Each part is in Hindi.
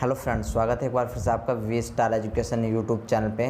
हेलो फ्रेंड्स, स्वागत है एक बार फिर से आपका V star education YouTube channel पे।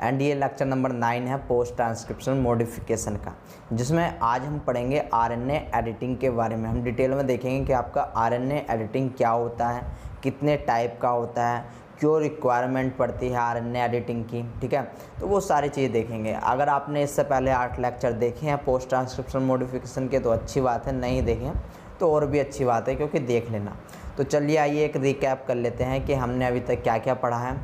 एंड ये लेक्चर नंबर 9 है पोस्ट ट्रांसक्रिप्शन मॉडिफिकेशन का, जिसमें आज हम पढ़ेंगे आरएनए एडिटिंग के बारे में। हम डिटेल में देखेंगे कि आपका आरएनए एडिटिंग क्या होता है, कितने टाइप का होता है, क्यों रिक्वायरमेंट पड़ती है आरएनए एडिटिंग की। ठीक है, तो वो सारी चीज़ देखेंगे। अगर आपने इससे पहले 8 लेक्चर देखे हैं पोस्ट ट्रांसक्रिप्शन मॉडिफिकेशन के तो अच्छी बात है, नहीं देखें तो और भी अच्छी बात है, क्योंकि देख लेना। तो चलिए आइए एक रिकैप कर लेते हैं कि हमने अभी तक क्या क्या पढ़ा है।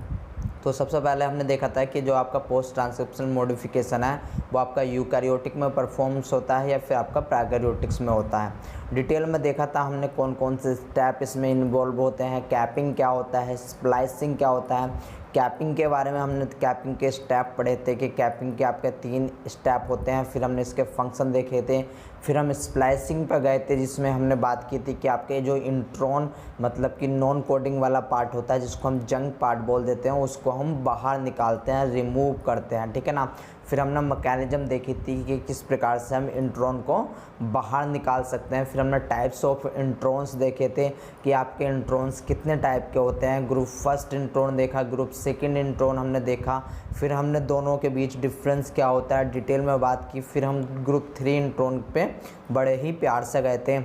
तो सबसे पहले हमने देखा था कि जो आपका पोस्ट ट्रांसक्रिप्शन मॉडिफिकेशन है वो आपका यूकैरियोटिक में परफॉर्मेंस होता है या फिर आपका प्रोकैरियोटिक्स में होता है। डिटेल में देखा था हमने कौन कौन से स्टेप इसमें इन्वॉल्व होते हैं, कैपिंग क्या होता है, स्प्लाइसिंग क्या होता है। कैपिंग के बारे में हमने कैपिंग के स्टेप पढ़े थे कि कैपिंग के आपके 3 स्टेप होते हैं, फिर हमने इसके फंक्शन देखे थे। फिर हम स्प्लाइसिंग पर गए थे, जिसमें हमने बात की थी कि आपके जो इंट्रॉन मतलब कि नॉन कोडिंग वाला पार्ट होता है, जिसको हम जंक पार्ट बोल देते हैं, उसको हम बाहर निकालते हैं, रिमूव करते हैं। ठीक है ना। फिर हमने मैकेनिज्म देखी थी कि किस प्रकार से हम इंट्रॉन को बाहर निकाल सकते हैं। फिर हमने टाइप्स ऑफ इंट्रॉन्स देखे थे कि आपके इंट्रॉन्स कितने टाइप के होते हैं। ग्रुप फर्स्ट इंट्रॉन देखा, ग्रुप सेकंड इंट्रॉन हमने देखा। फिर हमने दोनों के बीच डिफरेंस क्या होता है डिटेल में बात की। फिर हम ग्रुप 3 इंट्रॉन पे बड़े ही प्यार से गए थे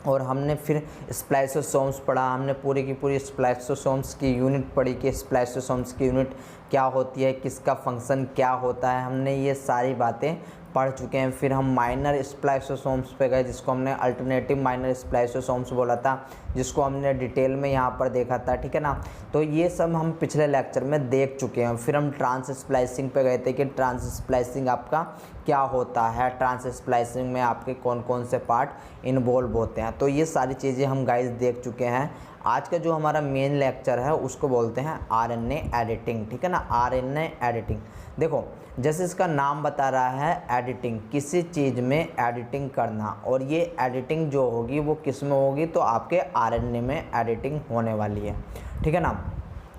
और हमने फिर स्प्लाइसोसोम्स पढ़ा। हमने पूरी की पूरी स्प्लाइसोसोम्स की यूनिट पढ़ी कि स्प्लाइसोसोम्स की यूनिट क्या होती है, किसका फंक्शन क्या होता है। हमने ये सारी बातें पढ़ चुके हैं। फिर हम माइनर स्प्लाइसोसोम्स पे गए, जिसको हमने अल्टरनेटिव माइनर स्प्लाइसोसोम्स बोला था, जिसको हमने डिटेल में यहाँ पर देखा था। ठीक है ना। तो ये सब हम पिछले लेक्चर में देख चुके हैं। फिर हम ट्रांस स्प्लाइसिंग पे गए थे कि ट्रांस स्प्लाइसिंग आपका क्या होता है, ट्रांस स्प्लाइसिंग में आपके कौन कौन से पार्ट इन्वॉल्व होते हैं। तो ये सारी चीज़ें हम गाइस देख चुके हैं। आज का जो हमारा मेन लेक्चर है उसको बोलते हैं आरएनए एडिटिंग। ठीक है ना। आरएनए एडिटिंग, देखो जैसे इसका नाम बता रहा है एडिटिंग, किसी चीज़ में एडिटिंग करना। और ये एडिटिंग जो होगी वो किस में होगी, तो आपके आरएनए में एडिटिंग होने वाली है। ठीक है ना।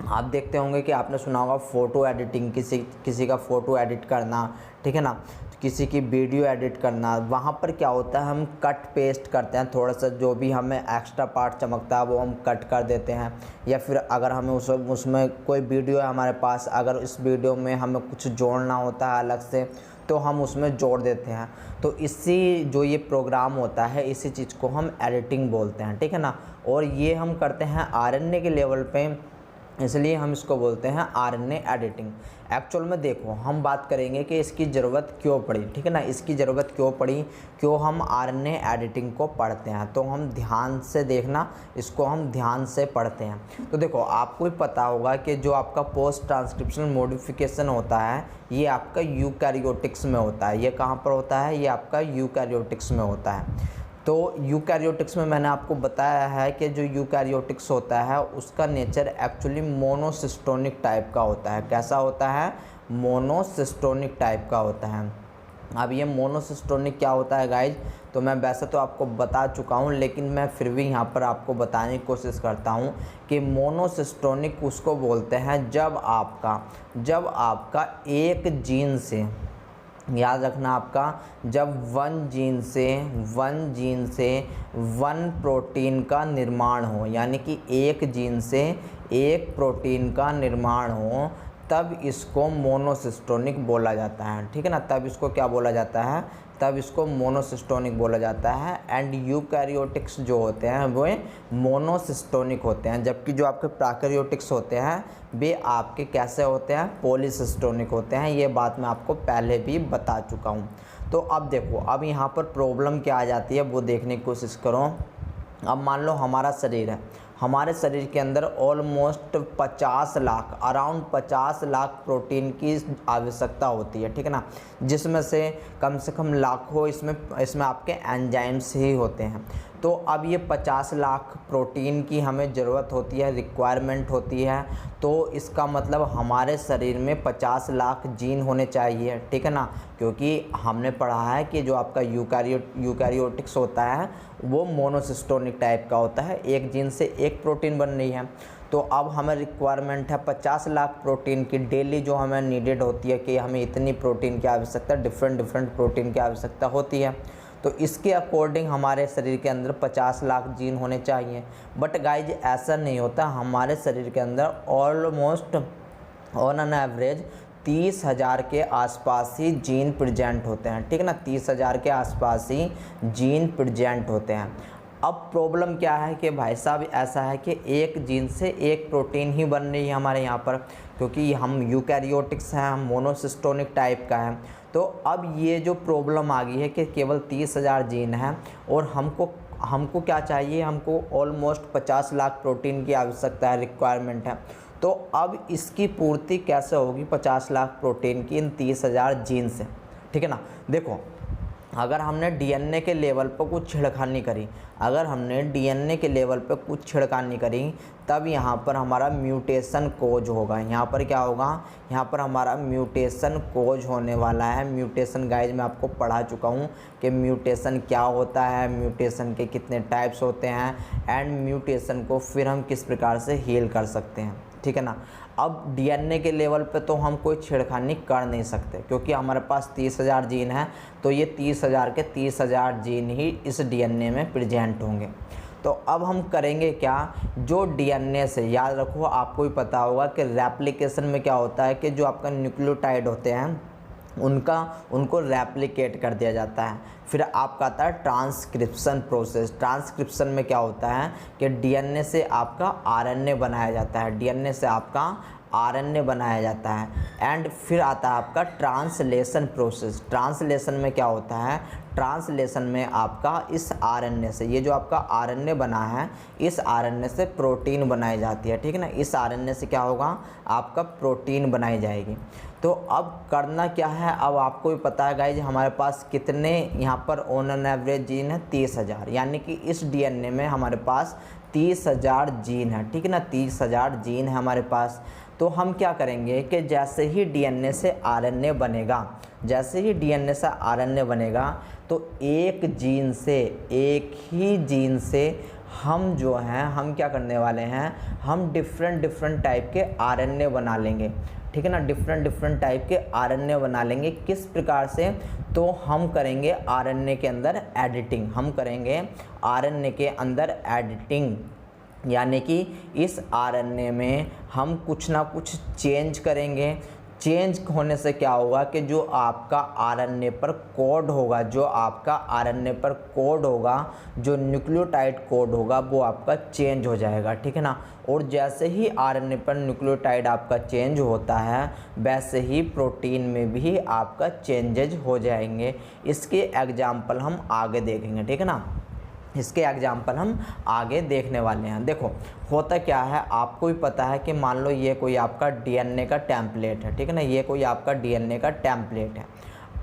आप देखते होंगे कि आपने सुना होगा फ़ोटो एडिटिंग, किसी का फ़ोटो एडिट करना। ठीक है ना। किसी की वीडियो एडिट करना, वहाँ पर क्या होता है हम कट पेस्ट करते हैं, थोड़ा सा जो भी हमें एक्स्ट्रा पार्ट चमकता है वो हम कट कर देते हैं। या फिर अगर हमें उसमें कोई वीडियो है हमारे पास, अगर इस वीडियो में हमें कुछ जोड़ना होता है अलग से तो हम उसमें जोड़ देते हैं। तो इसी जो ये प्रोग्राम होता है इसी चीज़ को हम एडिटिंग बोलते हैं। ठीक है ना। और ये हम करते हैं आरएनए के लेवल पे, इसलिए हम इसको बोलते हैं आरएनए एडिटिंग। एक्चुअल में देखो हम बात करेंगे कि इसकी ज़रूरत क्यों पड़ी। ठीक है ना। इसकी ज़रूरत क्यों पड़ी, क्यों हम आरएनए एडिटिंग को पढ़ते हैं, तो हम ध्यान से देखना, इसको हम ध्यान से पढ़ते हैं। तो देखो आपको भी पता होगा कि जो आपका पोस्ट ट्रांसक्रिप्शन मॉडिफिकेशन होता है ये आपका यूकैरियोटिक्स में होता है। ये कहाँ पर होता है, ये आपका यूकैरियोटिक्स में होता है। तो यूकैरियोटिक्स में मैंने आपको बताया है कि जो यूकैरियोटिक्स होता है उसका नेचर एक्चुअली मोनोसिस्टोनिक टाइप का होता है। कैसा होता है, मोनोसिस्टोनिक टाइप का होता है। अब ये मोनोसिस्टोनिक क्या होता है गाइज, तो मैं वैसे तो आपको बता चुका हूँ, लेकिन मैं फिर भी यहाँ पर आपको बताने की कोशिश करता हूँ कि मोनोसिस्टोनिक उसको बोलते हैं जब आपका एक जीन से, याद रखना आपका, जब वन जीन से वन प्रोटीन का निर्माण हो, यानी कि एक जीन से एक प्रोटीन का निर्माण हो, तब इसको मोनोसिस्टोनिक बोला जाता है। ठीक है ना। तब इसको क्या बोला जाता है, तब इसको मोनोसिस्टोनिक बोला जाता है। एंड यूकैरियोटिक्स जो होते हैं वो मोनोसिस्टोनिक होते हैं, जबकि जो आपके प्रोकैरियोटिक्स होते हैं वे आपके कैसे होते हैं, पॉलीसिस्टोनिक होते हैं। ये बात मैं आपको पहले भी बता चुका हूँ। तो अब देखो, अब यहाँ पर प्रॉब्लम क्या आ जाती है वो देखने की कोशिश करो। अब मान लो हमारा शरीर है, हमारे शरीर के अंदर almost 50 lakh, around 50 lakh protein की आवश्यकता होती है। ठीक है ना। जिसमें से कम लाखों इसमें आपके एंजाइम्स ही होते हैं। तो अब ये 50 लाख प्रोटीन की हमें ज़रूरत होती है, रिक्वायरमेंट होती है। तो इसका मतलब हमारे शरीर में 50 लाख जीन होने चाहिए। ठीक है ना। क्योंकि हमने पढ़ा है कि जो आपका यूकैरियोटिक्स होता है वो मोनोसिस्टोनिक टाइप का होता है, एक जीन से एक प्रोटीन बन रही है। तो अब हमें रिक्वायरमेंट है 50 लाख प्रोटीन की, डेली जो हमें नीडेड होती है कि हमें इतनी प्रोटीन की आवश्यकता, डिफरेंट प्रोटीन की आवश्यकता होती है। तो इसके अकॉर्डिंग हमारे शरीर के अंदर 50 लाख जीन होने चाहिए। बट गाइज ऐसा नहीं होता, हमारे शरीर के अंदर ऑलमोस्ट ऑन एन एवरेज 30,000 के आसपास ही जीन प्रेजेंट होते हैं, ठीक है ना। 30,000 के आसपास ही जीन प्रेजेंट होते हैं। अब प्रॉब्लम क्या है कि भाई साहब ऐसा है कि एक जीन से एक प्रोटीन ही बन रही है हमारे यहाँ पर, क्योंकि हम यूकैरियोटिक्स हैं, हम मोनोसिस्टोनिक टाइप का है। तो अब ये जो प्रॉब्लम आ गई है कि केवल 30,000 जीन हैं और हमको क्या चाहिए, हमको ऑलमोस्ट 50 लाख प्रोटीन की आवश्यकता है, रिक्वायरमेंट है। तो अब इसकी पूर्ति कैसे होगी 50 लाख प्रोटीन की इन 30,000 जीन से, ठीक है ना। देखो, अगर हमने डीएनए के लेवल पर कुछ छिड़खानी करी, अगर हमने डीएनए के लेवल पर कुछ छिड़खानी करी, तब यहाँ पर हमारा म्यूटेशन कोज होगा। यहाँ पर क्या होगा, यहाँ पर हमारा म्यूटेशन कोज होने वाला है। म्यूटेशन गाइज मैं आपको पढ़ा चुका हूँ कि म्यूटेशन क्या होता है, म्यूटेशन के कितने टाइप्स होते हैं, एंड म्यूटेशन को फिर हम किस प्रकार से हील कर सकते हैं, ठीक है ना। अब डीएनए के लेवल पे तो हम कोई छेड़खानी कर नहीं सकते, क्योंकि हमारे पास 30,000 जीन हैं, तो ये 30,000 के 30,000 जीन ही इस डीएनए में प्रेजेंट होंगे। तो अब हम करेंगे क्या, जो डीएनए से, याद रखो आपको भी पता होगा कि रेप्लिकेशन में क्या होता है कि जो आपका न्यूक्लियोटाइड होते हैं उनको रेप्लिकेट कर दिया जाता है। फिर आपका आता है ट्रांसक्रिप्शन प्रोसेस। ट्रांसक्रिप्शन में क्या होता है कि डीएनए से आपका आरएनए बनाया जाता है, डीएनए से आपका आरएनए बनाया जाता है। एंड फिर आता है आपका ट्रांसलेशन प्रोसेस। ट्रांसलेशन में क्या होता है, ट्रांसलेशन में आपका इस आरएनए से, ये जो आपका आरएनए बना है, इस आरएनए से प्रोटीन बनाई जाती है, ठीक है ना। इस आरएनए से क्या होगा, आपका प्रोटीन बनाई जाएगी। तो अब करना क्या है, अब आपको भी पता है गाइज हमारे पास कितने यहाँ पर ऑन एन एवरेज जीन है, 30,000, यानी कि इस डीएनए में हमारे पास 30,000 जीन है, ठीक है ना। 30,000 जीन है हमारे पास। तो हम क्या करेंगे कि जैसे ही डीएनए से आरएनए बनेगा, जैसे ही डीएनए से आरएनए बनेगा, तो एक ही जीन से हम जो हैं, हम क्या करने वाले हैं, हम डिफरेंट टाइप के आरएनए बना लेंगे, ठीक है ना। डिफरेंट टाइप के आरएनए बना लेंगे। किस प्रकार से, तो हम करेंगे आरएनए के अंदर एडिटिंग, हम करेंगे आरएनए के अंदर एडिटिंग, यानी कि इस आरएनए में हम कुछ ना कुछ चेंज करेंगे। चेंज होने से क्या होगा कि जो आपका आरएनए पर कोड होगा, जो आपका आरएनए पर कोड होगा, जो न्यूक्लियोटाइड कोड होगा, वो आपका चेंज हो जाएगा, ठीक है ना। और जैसे ही आरएनए पर न्यूक्लियोटाइड आपका चेंज होता है, वैसे ही प्रोटीन में भी आपका चेंजेज हो जाएंगे। इसके एग्जाम्पल हम आगे देखेंगे, ठीक है ना। इसके एग्जाम्पल हम आगे देखने वाले हैं। देखो होता क्या है, आपको भी पता है कि मान लो ये कोई आपका डीएनए का टेम्पलेट है, ठीक है ना। ये कोई आपका डीएनए का टेम्पलेट है।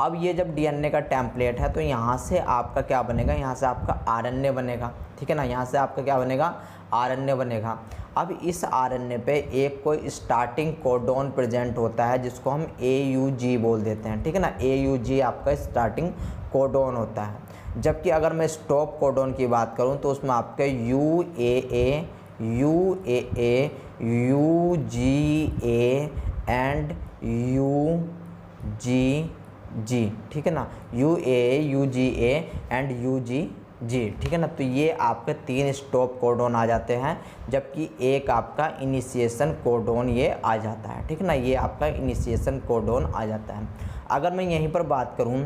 अब ये जब डीएनए का टेम्पलेट है, तो यहाँ से आपका क्या बनेगा, यहाँ से आपका आरएनए बनेगा, ठीक है ना। यहाँ से आपका क्या बनेगा, आरएनए बनेगा। अब इस आरएनए पे एक कोई स्टार्टिंग कोडोन प्रेजेंट होता है, जिसको हम AUG बोल देते हैं, ठीक है ना। AUG आपका स्टार्टिंग कोडोन होता है। जबकि अगर मैं स्टॉप कोडोन की बात करूं, तो उसमें आपके UAA, UGA एंड UGG, ठीक है ना। UAA, UGA एंड UGG, ठीक है ना। तो ये आपके 3 स्टॉप कोडोन आ जाते हैं, जबकि एक आपका इनिशिएशन कोडोन ये आ जाता है, ठीक है ना। ये आपका इनिशिएशन कोडोन आ जाता है। अगर मैं यहीं पर बात करूं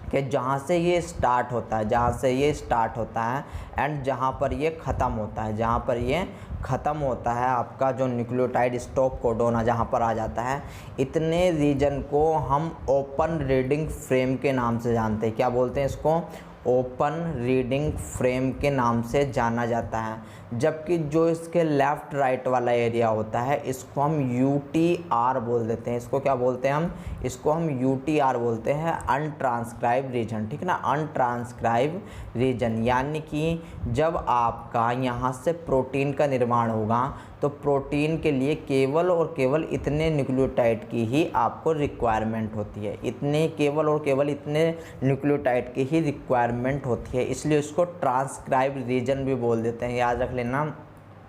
कि जहाँ से ये स्टार्ट होता है, जहाँ से ये स्टार्ट होता है एंड जहाँ पर ये ख़त्म होता है, जहाँ पर ये ख़त्म होता है आपका जो न्यूक्लियोटाइड स्टॉप कोडोन जहाँ पर आ जाता है, इतने रीजन को हम ओपन रीडिंग फ्रेम के नाम से जानते हैं। क्या बोलते हैं इसको, ओपन रीडिंग फ्रेम के नाम से जाना जाता है। जबकि जो इसके लेफ़्ट राइट वाला एरिया होता है, इसको हम UTR बोल देते हैं। इसको क्या बोलते हैं हम, इसको हम UTR बोलते हैं, अनट्रांसक्राइब रीजन, ठीक है ना। अनट्रांसक्राइब रीजन, यानी कि जब आपका यहाँ से प्रोटीन का निर्माण होगा, तो प्रोटीन के लिए केवल और केवल इतने न्यूक्लियोटाइड की ही आपको रिक्वायरमेंट होती है, इतने केवल और केवल इतने न्यूक्लियोटाइड की ही रिक्वायरमेंट होती है। इसलिए इसको ट्रांसक्राइब रीजन भी बोल देते हैं, याद रख लेना।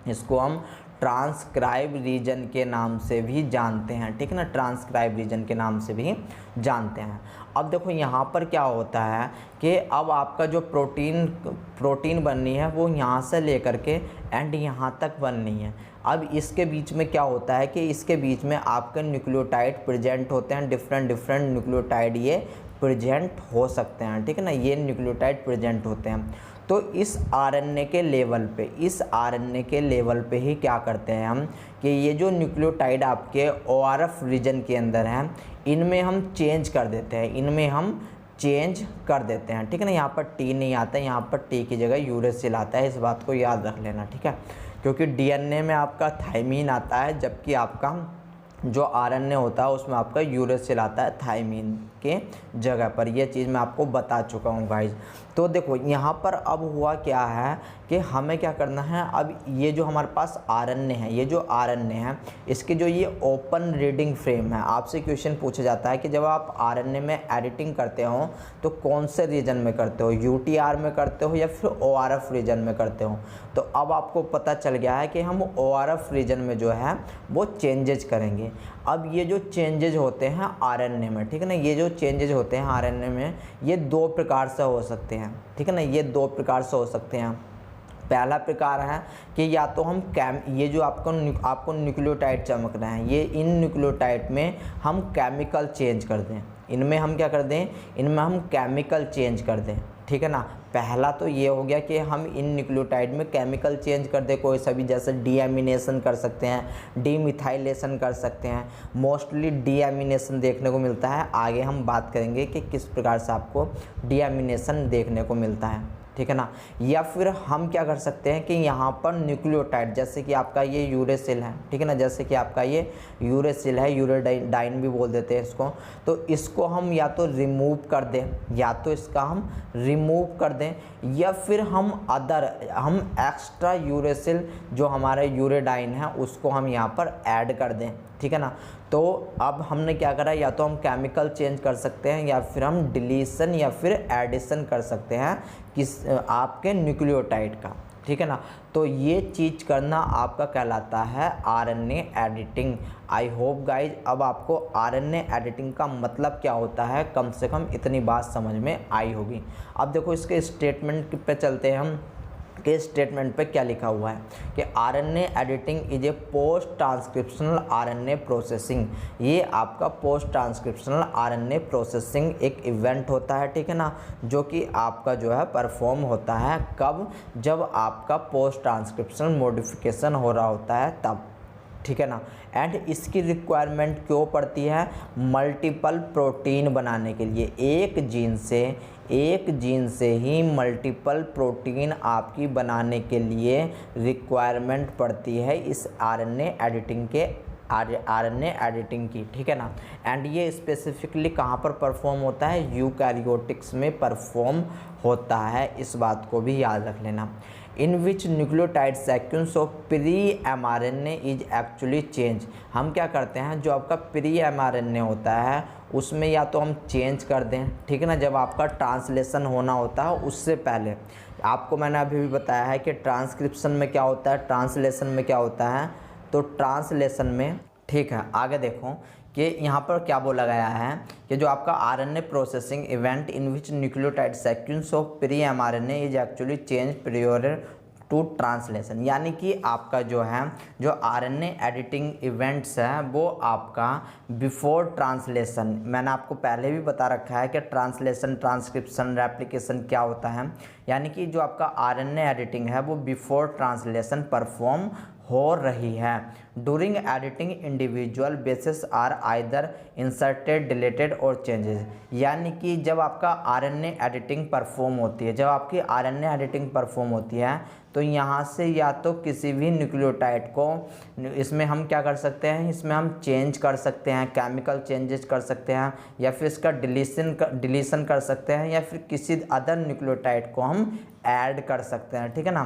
इसको हम ट्रांसक्राइब रीजन के नाम से भी जानते हैं, ठीक है ना, ट्रांसक्राइब रीजन के नाम से भी जानते हैं। अब देखो यहाँ पर क्या होता है कि अब आपका जो प्रोटीन बननी है वो यहाँ से लेकर के एंड यहाँ तक बननी है। अब इसके बीच में क्या होता है कि इसके बीच में आपके न्यूक्लियोटाइड प्रेजेंट होते हैं, डिफरेंट न्यूक्लियोटाइड ये प्रेजेंट हो सकते हैं, ठीक है ना, ये न्यूक्लियोटाइड प्रेजेंट होते हैं। तो इस आरएनए के लेवल पे ही क्या करते हैं हम कि ये जो न्यूक्लियोटाइड आपके ओआरएफ रीजन के अंदर हैं इनमें हम चेंज कर देते हैं, ठीक है ना। यहाँ पर टी नहीं आता है, यहाँ पर टी की जगह यूरेसिल आता है, इस बात को याद रख लेना, ठीक है, क्योंकि डीएनए में आपका थायमीन आता है जबकि आपका जो आरएनए होता है उसमें आपका यूरेसिल आता है थायमीन के जगह पर। यह चीज़ मैं आपको बता चुका हूँ गाइज। तो देखो यहाँ पर अब हुआ क्या है कि हमें क्या करना है, अब ये जो हमारे पास आरएनए है, ये जो आरएनए है इसके जो ये ओपन रीडिंग फ्रेम है, आपसे क्वेश्चन पूछा जाता है कि जब आप आरएनए में एडिटिंग करते हो तो कौन से रीजन में करते हो, यूटीआर में करते हो या फिर ओआरएफ रीजन में करते हो। तो अब आपको पता चल गया है कि हम ओआरएफ रीजन में जो है वो चेंजेज करेंगे। अब ये जो चेंजेज होते हैं आरएनए में, ठीक है ना, ये जो चेंजेज होते हैं आरएनए में ये दो प्रकार से हो सकते हैं, ठीक है ना, ये दो प्रकार से हो सकते हैं। पहला प्रकार है कि या तो हम ये जो आपको न्यूक्लियोटाइड चमक रहे हैं ये इन न्यूक्लियोटाइड में हम केमिकल चेंज कर दें, इनमें हम क्या कर दें, इनमें हम केमिकल चेंज कर दें, ठीक है ना। पहला तो ये हो गया कि हम इन न्यूक्लियोटाइड में केमिकल चेंज कर दें, कोई सभी जैसे डीएमिनेशन कर सकते हैं, डीमिथाइलेशन कर सकते हैं। मोस्टली डीएमिनेशन देखने को मिलता है, आगे हम बात करेंगे कि किस प्रकार से आपको डीएमिनेशन देखने को मिलता है, ठीक है ना। या फिर हम क्या कर सकते हैं कि यहाँ पर न्यूक्लियोटाइड जैसे कि आपका ये यूरेसिल है, ठीक है ना, जैसे कि आपका ये यूरेसिल है, यूरेडाइन भी बोल देते हैं इसको, तो इसको हम या तो रिमूव कर दें, या तो इसका हम रिमूव कर दें, या फिर हम एक्स्ट्रा यूरेसिल जो हमारा यूरेडाइन है उसको हम यहाँ पर ऐड कर दें, ठीक है ना। तो अब हमने क्या करा, या तो हम केमिकल चेंज कर सकते हैं या फिर हम डिलीशन या फिर एडिशन कर सकते हैं किस आपके न्यूक्लियोटाइड का, ठीक है ना। तो ये चीज़ करना आपका कहलाता है RNA editing. I hope guys अब आपको आरएनए एडिटिंग का मतलब क्या होता है कम से कम इतनी बात समझ में आई होगी। अब देखो इसके स्टेटमेंट पे चलते हैं हम के स्टेटमेंट पे क्या लिखा हुआ है कि RNA editing is a post transcriptional RNA processing. ये आपका पोस्ट ट्रांसक्रिप्शनल आरएनए प्रोसेसिंग एक इवेंट होता है, ठीक है ना, जो कि आपका जो है परफॉर्म होता है कब, जब आपका पोस्ट ट्रांसक्रिप्शनल मॉडिफिकेशन हो रहा होता है तब, ठीक है ना। एंड इसकी रिक्वायरमेंट क्यों पड़ती है, मल्टीपल प्रोटीन बनाने के लिए। एक जीन से ही मल्टीपल प्रोटीन आपकी बनाने के लिए रिक्वायरमेंट पड़ती है इस आरएनए एडिटिंग की, ठीक है ना। एंड ये स्पेसिफिकली कहाँ पर परफॉर्म होता है, यूकैरियोटिक्स में परफॉर्म होता है, इस बात को भी याद रख लेना। In which nucleotide sequence of pre mRNA is actually change. हम क्या करते हैं, जो आपका प्री एमआरएनए होता है उसमें या तो हम चेंज कर दें, ठीक है ना, जब आपका ट्रांसलेशन होना होता है उससे पहले। आपको मैंने अभी भी बताया है कि ट्रांसक्रिप्शन में क्या होता है, ट्रांसलेशन में क्या होता है। तो ट्रांसलेशन में, ठीक है, आगे देखो कि यहाँ पर क्या बोला गया है कि जो आपका RNA processing event in which nucleotide sequence of pre mRNA is actually change prior to translation. यानी कि आपका जो है जो आरएनए एडिटिंग इवेंट्स है वो आपका बिफोर ट्रांसलेशन, मैंने आपको पहले भी बता रखा है कि ट्रांसलेशन, ट्रांसक्रिप्शन, रेप्लिकेशन क्या होता है। यानी कि जो आपका आरएनए एडिटिंग है वो बिफोर ट्रांसलेशन परफॉर्म हो रही है। During editing individual bases are either inserted, deleted or changes. यानी कि जब आपका आरएनए एडिटिंग परफॉर्म होती है, जब आपकी आरएनए एडिटिंग परफॉर्म होती है तो यहाँ से या तो किसी भी न्यूक्लियोटाइड को इसमें हम क्या कर सकते हैं, इसमें हम चेंज कर सकते हैं, केमिकल चेंजेस कर सकते हैं, या फिर इसका डिलीशन कर सकते हैं, या फिर किसी अदर न्यूक्लियोटाइड को हम ऐड कर सकते हैं, ठीक है ना।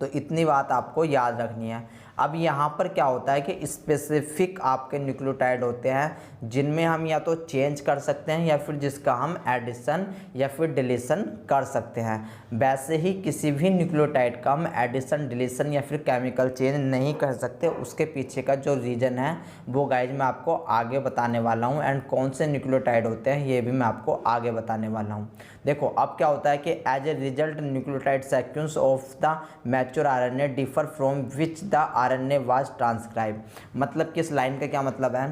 तो इतनी बात आपको याद रखनी है। अब यहाँ पर क्या होता है कि स्पेसिफिक आपके न्यूक्लियोटाइड होते हैं जिनमें हम या तो चेंज कर सकते हैं या फिर जिसका हम एडिशन या फिर डिलीशन कर सकते हैं। वैसे ही किसी भी न्यूक्लियोटाइड का हम एडिशन, डिलीशन या फिर केमिकल चेंज नहीं कर सकते। उसके पीछे का जो रीज़न है वो गाइज मैं आपको आगे बताने वाला हूँ, एंड कौन से न्यूक्लियोटाइड होते हैं ये भी मैं आपको आगे बताने वाला हूँ। देखो अब क्या होता है कि as a result nucleotide sequence of the mature RNA differ from which the RNA was transcribe. मतलब कि इस लाइन का क्या मतलब है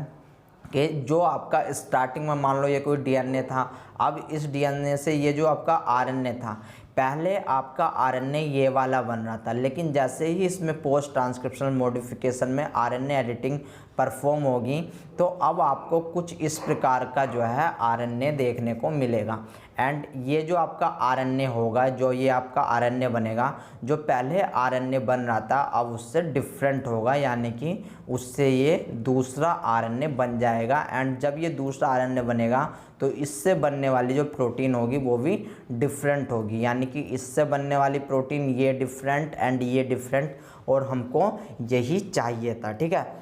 कि जो आपका स्टार्टिंग में मान लो ये कोई डीएनए था, अब इस डीएनए से ये जो आपका आरएनए था, पहले आपका आरएनए ये वाला बन रहा था, लेकिन जैसे ही इसमें पोस्ट ट्रांसक्रिप्शनल मॉडिफिकेशन में आरएनए एडिटिंग परफॉर्म होगी तो अब आपको कुछ इस प्रकार का जो है आरएनए देखने को मिलेगा। एंड ये जो आपका आरएनए होगा, जो ये आपका आरएनए बनेगा, जो पहले आरएनए बन रहा था अब उससे डिफरेंट होगा, यानी कि उससे ये दूसरा आरएनए बन जाएगा। एंड जब ये दूसरा आरएनए बनेगा तो इससे बनने वाली जो प्रोटीन होगी वो भी डिफरेंट होगी, यानी कि इससे बनने वाली प्रोटीन ये डिफरेंट एंड ये डिफरेंट, और हमको यही चाहिए था। ठीक है,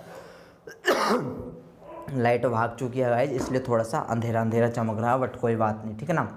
लाइट भाग चुकी है गाइज, इसलिए थोड़ा सा अंधेरा अंधेरा चमक रहा है, बट कोई बात नहीं। ठीक है ना।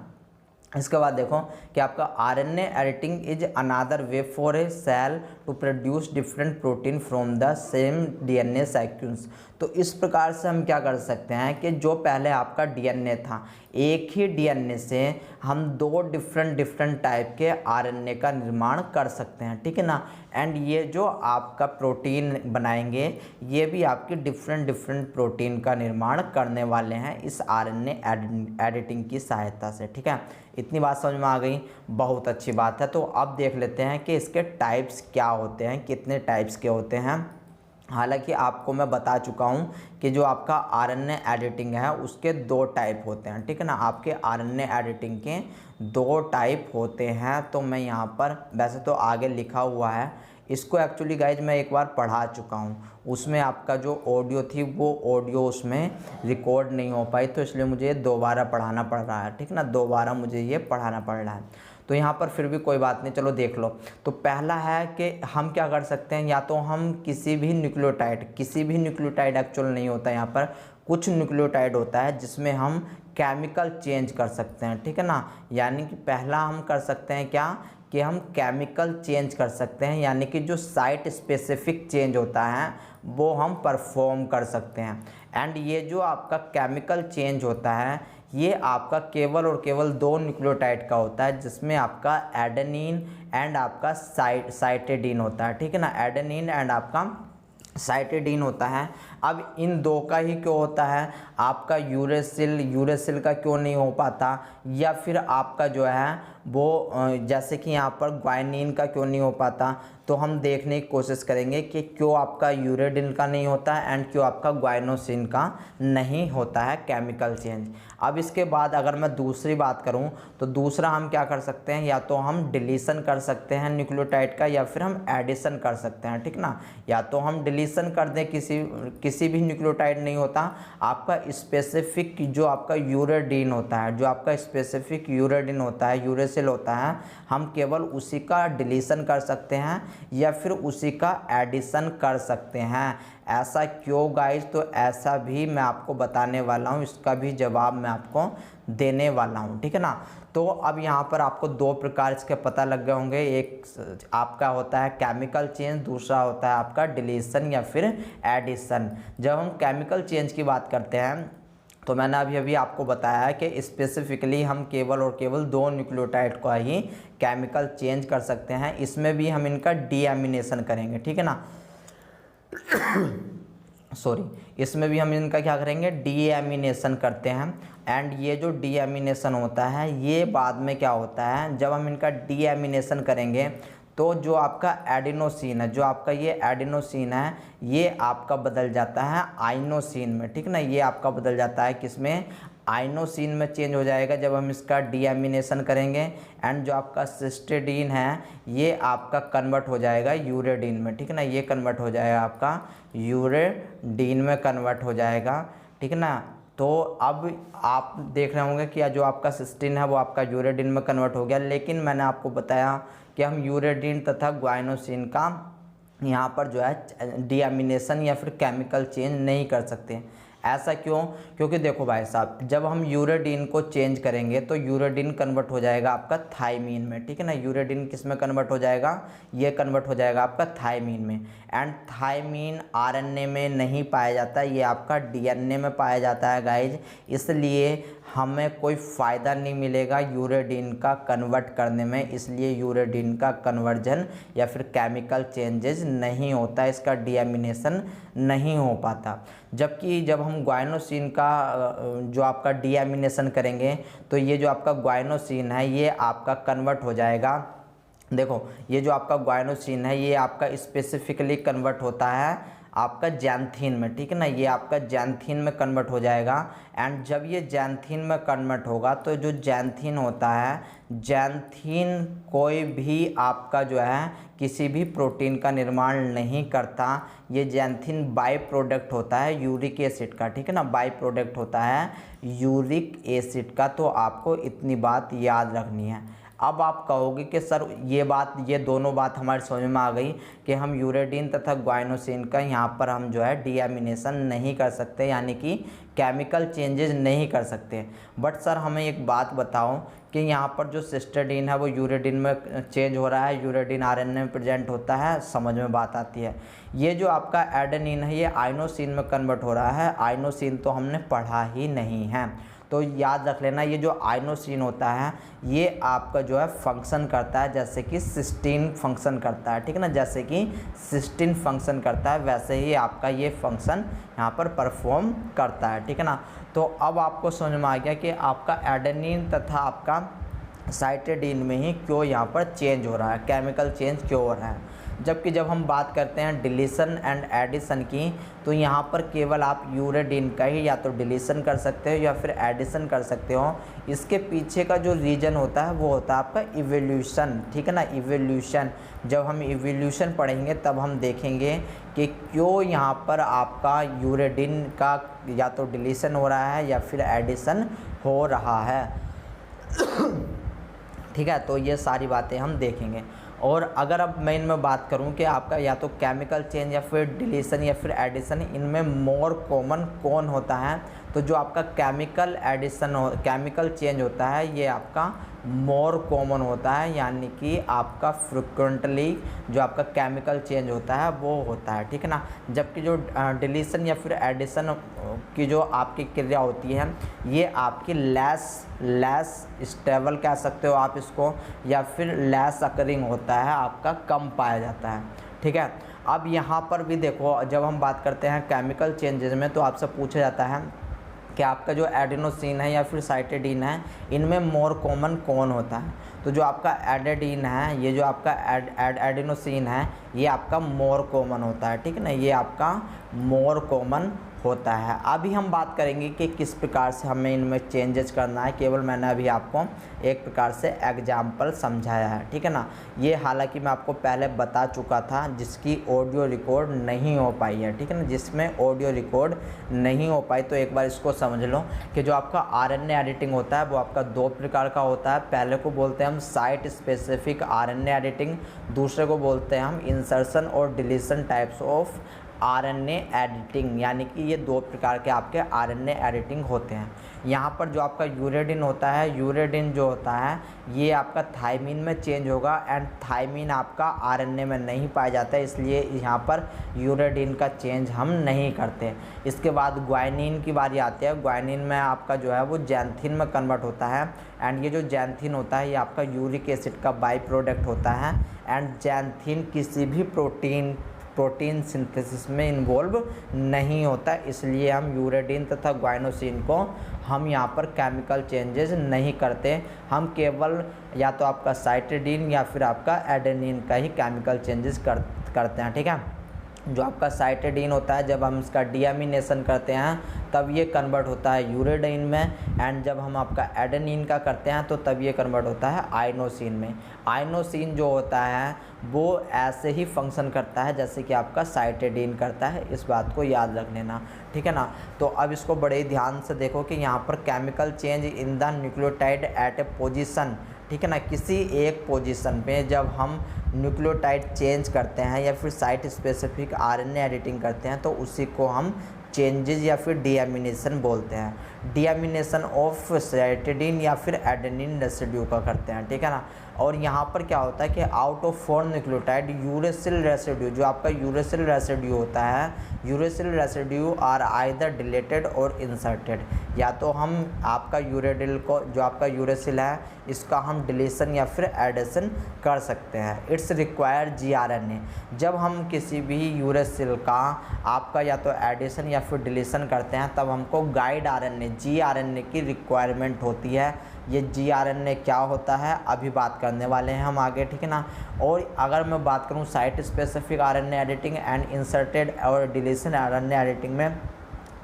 इसके बाद देखो कि आपका RNA editing is another way for a cell to produce different protein from the same DNA sequence. तो इस प्रकार से हम क्या कर सकते हैं कि जो पहले आपका डीएनए था, एक ही डीएनए से हम दो डिफरेंट टाइप के आरएनए का निर्माण कर सकते हैं। ठीक है ना। एंड ये जो आपका प्रोटीन बनाएंगे ये भी आपकी डिफरेंट प्रोटीन का निर्माण करने वाले हैं इस आरएनए एडिटिंग की सहायता से। ठीक है, इतनी बात समझ में आ गई, बहुत अच्छी बात है। तो अब देख लेते हैं कि इसके टाइप्स क्या होते हैं, कितने टाइप्स के होते हैं। हालांकि आपको मैं बता चुका हूं कि जो आपका आरएनए एडिटिंग है उसके दो टाइप होते हैं। ठीक है ना, आपके आरएनए एडिटिंग के दो टाइप होते हैं। तो मैं यहाँ पर वैसे तो आगे लिखा हुआ है, इसको एक्चुअली गाइज मैं एक बार पढ़ा चुका हूँ, उसमें आपका जो ऑडियो थी वो ऑडियो उसमें रिकॉर्ड नहीं हो पाई, तो इसलिए मुझे दोबारा पढ़ाना पड़ रहा है। ठीक है ना, दोबारा मुझे ये पढ़ाना पड़ रहा है। तो यहाँ पर फिर भी कोई बात नहीं, चलो देख लो। तो पहला है कि हम क्या कर सकते हैं, या तो हम किसी भी न्यूक्लियोटाइड एक्चुअल नहीं होता, यहाँ पर कुछ न्यूक्लियोटाइड होता है जिसमें हम केमिकल चेंज कर सकते हैं। ठीक है ना, यानी कि पहला हम कर सकते हैं क्या कि हम केमिकल चेंज कर सकते हैं, यानी कि जो साइट स्पेसिफिक चेंज होता है वो हम परफॉर्म कर सकते हैं। एंड ये जो आपका केमिकल चेंज होता है ये आपका केवल और केवल दो न्यूक्लियोटाइड का होता है, जिसमें आपका एडेनिन एंड आपका साइटेडीन होता है। ठीक है ना, एडेनिन एंड आपका साइटेडीन होता है। अब इन दो का ही क्यों होता है, आपका यूरेसिल का क्यों नहीं हो पाता, या फिर आपका जो है वो जैसे कि यहाँ पर ग्वाइनिन का क्यों नहीं हो पाता, तो हम देखने की कोशिश करेंगे कि क्यों आपका यूरेडिन का नहीं होता है एंड क्यों आपका ग्वाइनोसिन का नहीं होता है केमिकल चेंज। अब इसके बाद अगर मैं दूसरी बात करूं तो दूसरा हम क्या कर सकते हैं, या तो हम डिलीशन कर सकते हैं न्यूक्लियोटाइड का या फिर हम एडिशन कर सकते हैं। ठीक ना, या तो हम डिलीशन कर दें, किसी भी न्यूक्लियोटाइड नहीं होता, आपका स्पेसिफिक जो आपका यूरेडिन होता है, जो आपका स्पेसिफिक यूरेडिन होता है, यूरेसिल होता है, हम केवल उसी का डिलीशन कर सकते हैं या फिर उसी का एडिशन कर सकते हैं। ऐसा क्यों गाइस, तो ऐसा भी मैं आपको बताने वाला हूँ, इसका भी जवाब मैं आपको देने वाला हूँ। ठीक है ना। तो अब यहाँ पर आपको दो प्रकार इसके पता लग गए होंगे, एक आपका होता है केमिकल चेंज, दूसरा होता है आपका डिलीशन या फिर एडिशन। जब हम केमिकल चेंज की बात करते हैं तो मैंने अभी आपको बताया है कि स्पेसिफिकली हम केवल और केवल दो न्यूक्लियोटाइड का ही केमिकल चेंज कर सकते हैं, इसमें भी हम इनका डीएमिनेशन करेंगे। ठीक है ना, सॉरी, इसमें भी हम इनका क्या करेंगे, डीएमिनेशन करते हैं। एंड ये जो डीएमिनेशन होता है ये बाद में क्या होता है, जब हम इनका डीएमिनेशन करेंगे तो जो आपका एडिनोसिन है, जो आपका ये एडिनोसिन है ये आपका बदल जाता है आइनोसिन में। ठीक ना, ये आपका बदल जाता है किसमें, आइनोसिन में चेंज हो जाएगा जब हम इसका डीएमिनेशन करेंगे। एंड जो आपका सिस्टेडीन है ये आपका कन्वर्ट हो जाएगा यूरेडिन में। ठीक है ना, ये कन्वर्ट हो जाएगा आपका यूरेडिन में कन्वर्ट हो जाएगा। ठीक है ना, तो अब आप देख रहे होंगे कि जो आपका सिस्टीन है वो आपका यूरेडिन में कन्वर्ट हो गया, लेकिन मैंने आपको बताया कि हम यूरेडिन तथा ग्वाइनोसिन का यहाँ पर जो है डीएमिनेशन या फिर केमिकल चेंज नहीं कर सकते। ऐसा क्यों? क्योंकि देखो भाई साहब, जब हम यूरेडिन को चेंज करेंगे तो यूरेडिन कन्वर्ट हो जाएगा आपका थायमीन में, ठीक है ना। यूरेडिन किस में कन्वर्ट हो जाएगा? ये कन्वर्ट हो जाएगा आपका थायमीन में। एंड थायमीन आरएनए में नहीं पाया जाता, ये आपका डीएनए में पाया जाता है गाइज। इसलिए हमें कोई फ़ायदा नहीं मिलेगा यूरेडिन का कन्वर्ट करने में, इसलिए यूरेडिन का कन्वर्जन या फिर केमिकल चेंजेस नहीं होता, इसका डीएमिनेशन नहीं हो पाता। जबकि जब हम ग्वाइनोसिन का जो आपका डीएमिनेशन करेंगे तो ये जो आपका ग्वाइनोसिन है ये आपका कन्वर्ट हो जाएगा। देखो ये जो आपका ग्वाइनोसिन है ये आपका स्पेसिफिकली कन्वर्ट होता है आपका जैंथीन में, ठीक है ना। ये आपका जैंथीन में कन्वर्ट हो जाएगा। एंड जब ये जैंथीन में कन्वर्ट होगा तो जो जैंथीन होता है, जैंथीन कोई भी आपका जो है किसी भी प्रोटीन का निर्माण नहीं करता। ये जैंथीन बाई प्रोडक्ट होता है यूरिक एसिड का, ठीक है ना। बाई प्रोडक्ट होता है यूरिक एसिड का। तो आपको इतनी बात याद रखनी है। अब आप कहोगे कि सर ये दोनों बात हमारे समझ में आ गई कि हम यूरेडिन तथा ग्वाइनोसिन का यहाँ पर हम जो है डीएमिनेशन नहीं कर सकते, यानी कि केमिकल चेंजेस नहीं कर सकते। बट सर हमें एक बात बताओ कि यहाँ पर जो सिस्टरडीन है वो यूरेडिन में चेंज हो रहा है, यूरेडिन आरएनए में प्रेजेंट होता है, समझ में बात आती है। ये जो आपका एडेनिन है ये आइनोसिन में कन्वर्ट हो रहा है। आइनोसिन तो हमने पढ़ा ही नहीं है, तो याद रख लेना ये जो आइनोसिन होता है ये आपका जो है फंक्शन करता है जैसे कि सिस्टीन फंक्शन करता है, ठीक है ना। जैसे कि सिस्टीन फंक्शन करता है वैसे ही आपका ये फंक्शन यहाँ पर परफॉर्म करता है, ठीक है ना। तो अब आपको समझ में आ गया कि आपका एडेनिन तथा आपका साइटिडीन में ही क्यों यहाँ पर चेंज हो रहा है, केमिकल चेंज क्यों हो रहा है। जबकि जब हम बात करते हैं डिलीशन एंड एडिशन की तो यहाँ पर केवल आप यूरेडिन का ही या तो डिलीशन कर सकते हो या फिर एडिशन कर सकते हो। इसके पीछे का जो रीज़न होता है वो होता है आपका इवोल्यूशन, ठीक है ना। इवोल्यूशन, जब हम इवोल्यूशन पढ़ेंगे तब हम देखेंगे कि क्यों यहाँ पर आपका यूरेडिन का या तो डिलीशन हो रहा है या फिर एडिशन हो रहा है, ठीक है। तो ये सारी बातें हम देखेंगे। और अगर अब मैं इनमें बात करूं कि आपका या तो केमिकल चेंज या फिर डिलीशन या फिर एडिशन, इनमें मोर कॉमन कौन होता है, तो जो आपका केमिकल चेंज होता है ये आपका मोर कॉमन होता है, यानी कि आपका फ्रिक्वेंटली जो आपका केमिकल चेंज होता है वो होता है, ठीक है ना। जबकि जो डिलीशन या फिर एडिशन की जो आपकी क्रिया होती है ये आपकी लेस स्टेबल कह सकते हो आप इसको, या फिर लेस अकरिंग होता है, आपका कम पाया जाता है, ठीक है। अब यहाँ पर भी देखो जब हम बात करते हैं केमिकल चेंजेस में तो आपसे पूछा जाता है कि आपका जो एडेनोसिन है या फिर साइटिडीन है इनमें मोर कॉमन कौन होता है। तो जो आपका एडेडीन है, ये जो आपका एडेनोसिन है ये आपका मोर कॉमन होता है, ठीक है ना। ये आपका मोर कॉमन होता है। अभी हम बात करेंगे कि किस प्रकार से हमें इनमें चेंजेस करना है। केवल मैंने अभी आपको एक प्रकार से एग्जाम्पल समझाया है, ठीक है ना। ये हालांकि मैं आपको पहले बता चुका था जिसकी ऑडियो रिकॉर्ड नहीं हो पाई है, ठीक है ना। जिसमें ऑडियो रिकॉर्ड नहीं हो पाई तो एक बार इसको समझ लो कि जो आपका आरएनए एडिटिंग होता है वो आपका दो प्रकार का होता है। पहले को बोलते हैं हम साइट स्पेसिफिक आरएनए एडिटिंग, दूसरे को बोलते हैं हम इंसर्शन और deletion types of RNA editing, यानी कि ये दो प्रकार के आपके आरएनए एडिटिंग होते हैं। यहाँ पर जो आपका यूरेडिन होता है, यूरेडिन जो होता है ये आपका थायमीन में चेंज होगा एंड थायमीन आपका आरएनए में नहीं पाया जाता है, इसलिए यहाँ पर यूरेडिन का चेंज हम नहीं करते। इसके बाद ग्वाइनिन की बारी आती है। ग्वाइनिन में आपका जो है वो जैंथीन में कन्वर्ट होता है एंड ये जो जैंथीन होता है ये आपका यूरिक एसिड का बाई प्रोडक्ट होता है। एंड जैंथीन किसी भी प्रोटीन सिंथेसिस में इन्वॉल्व नहीं होता, इसलिए हम यूरेडिन तथा ग्वाइनोसिन को हम यहाँ पर केमिकल चेंजेस नहीं करते। हम केवल या तो आपका साइटिडीन या फिर आपका एडेनिन का ही केमिकल चेंजेस करते हैं, ठीक है। जो आपका साइटिडीन होता है जब हम इसका डीएमिनेशन करते हैं तब ये कन्वर्ट होता है यूरेडिन में, एंड जब हम आपका एडेनिन का करते हैं तो तब ये कन्वर्ट होता है आइनोसिन में। आइनोसिन जो होता है वो ऐसे ही फंक्शन करता है जैसे कि आपका साइटिडीन करता है, इस बात को याद रख लेना, ठीक है ना। तो अब इसको बड़े ध्यान से देखो कि यहाँ पर chemical change in the nucleotide at a position, ठीक ठीक है ना। किसी एक पोजीशन पे जब हम न्यूक्लियोटाइड चेंज करते हैं या फिर साइट स्पेसिफिक आरएनए एडिटिंग करते हैं तो उसी को हम चेंजेस या फिर डीएमिनेशन बोलते हैं। डीएमिनेशन ऑफ साइटिडीन या फिर एडेनिन रेसिड्यू का करते हैं, ठीक है ना। और यहाँ पर क्या होता है कि out of 4 nucleotide uracil residue, जो आपका यूरेसिल रेसिड्यू होता है, uracil residue are either deleted or inserted. या तो हम आपका यूरेडिल को, जो आपका यूरेसिल है, इसका हम डिलीशन या फिर एडिशन कर सकते हैं। It's require gRNA. जब हम किसी भी यूरेसिल का आपका या तो एडिशन या फिर डिलीशन करते हैं तब हमको गाइड आरएनए जीआरएनए की रिक्वायरमेंट होती है। ये जीआरएनए क्या होता है अभी बात करने वाले हैं हम आगे, ठीक है ना। और अगर मैं बात करूं site specific RNA editing and inserted और डिलीशन आरएनए एडिटिंग में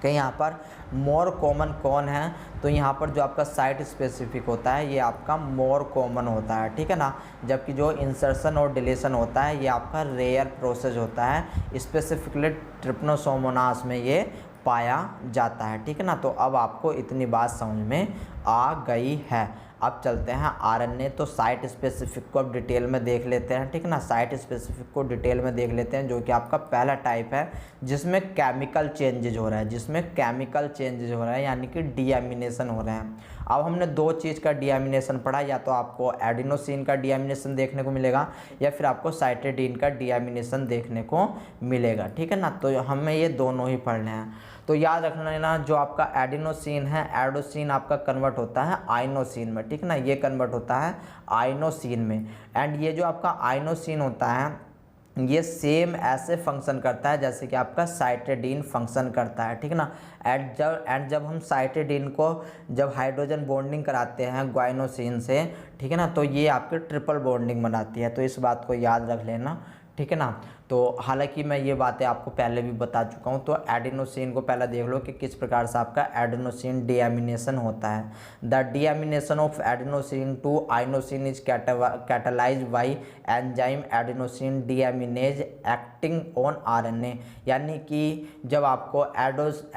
कि यहाँ पर मोर कॉमन कौन है, तो यहाँ पर जो आपका साइट स्पेसिफिक होता है ये आपका मोर कॉमन होता है, ठीक है ना। जबकि जो इंसर्शन और डिलीशन होता है ये आपका रेयर प्रोसेस होता है, स्पेसिफिकली ट्रिप्नोसोमोनास में ये पाया जाता है, ठीक है ना। तो अब आपको इतनी बात समझ में आ गई है। अब चलते हैं आरएनए। तो साइट स्पेसिफिक को अब डिटेल में देख लेते हैं, ठीक है ना। साइट स्पेसिफिक को डिटेल में देख लेते हैं, जो कि आपका पहला टाइप है जिसमें केमिकल चेंजेज हो रहा है, जिसमें केमिकल चेंजेज हो रहा है यानी कि डीएमिनेशन हो रहे हैं। अब हमने दो चीज़ का डीएमिनेशन पढ़ा, या तो आपको एडिनोसिन का डीएमिनेशन देखने को मिलेगा या फिर आपको साइटिडीन का डीएमिनेशन देखने को मिलेगा, ठीक है ना। तो हमें ये दोनों ही पढ़ने हैं। तो याद रखना लेना, जो आपका एडिनोसिन है, एडोसिन आपका कन्वर्ट होता है आइनोसिन में, ठीक है ना। ये कन्वर्ट होता है आइनोसिन में। एंड ये जो आपका आइनोसिन होता है ये सेम ऐसे फंक्शन करता है जैसे कि आपका साइटिडीन फंक्शन करता है, ठीक है ना। जब हम साइटिडीन को जब हाइड्रोजन बॉन्डिंग कराते हैं ग्वाइनोसिन से, ठीक है ना, तो ये आपके ट्रिपल बॉन्डिंग बनाती है। तो इस बात को याद रख लेना, ठीक है ना। तो हालांकि मैं ये बातें आपको पहले भी बता चुका हूँ। तो एडिनोसिन को पहले देख लो कि किस प्रकार से आपका एडिनोसिन डीएमिनेशन होता है। The deamination of adenosine to inosine is catalysed by enzyme adenosine deaminase acting on RNA. यानी कि जब आपको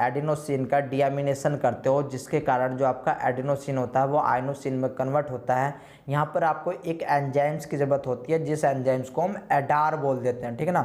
एडिनोसिन का डीएमिनेशन करते हो जिसके कारण जो आपका एडिनोसिन होता है वो आइनोसिन में कन्वर्ट होता है, यहाँ पर आपको एक एंजाइम्स की ज़रूरत होती है जिस एंजाइम्स को हम एडार बोल देते हैं, ठीक है ना।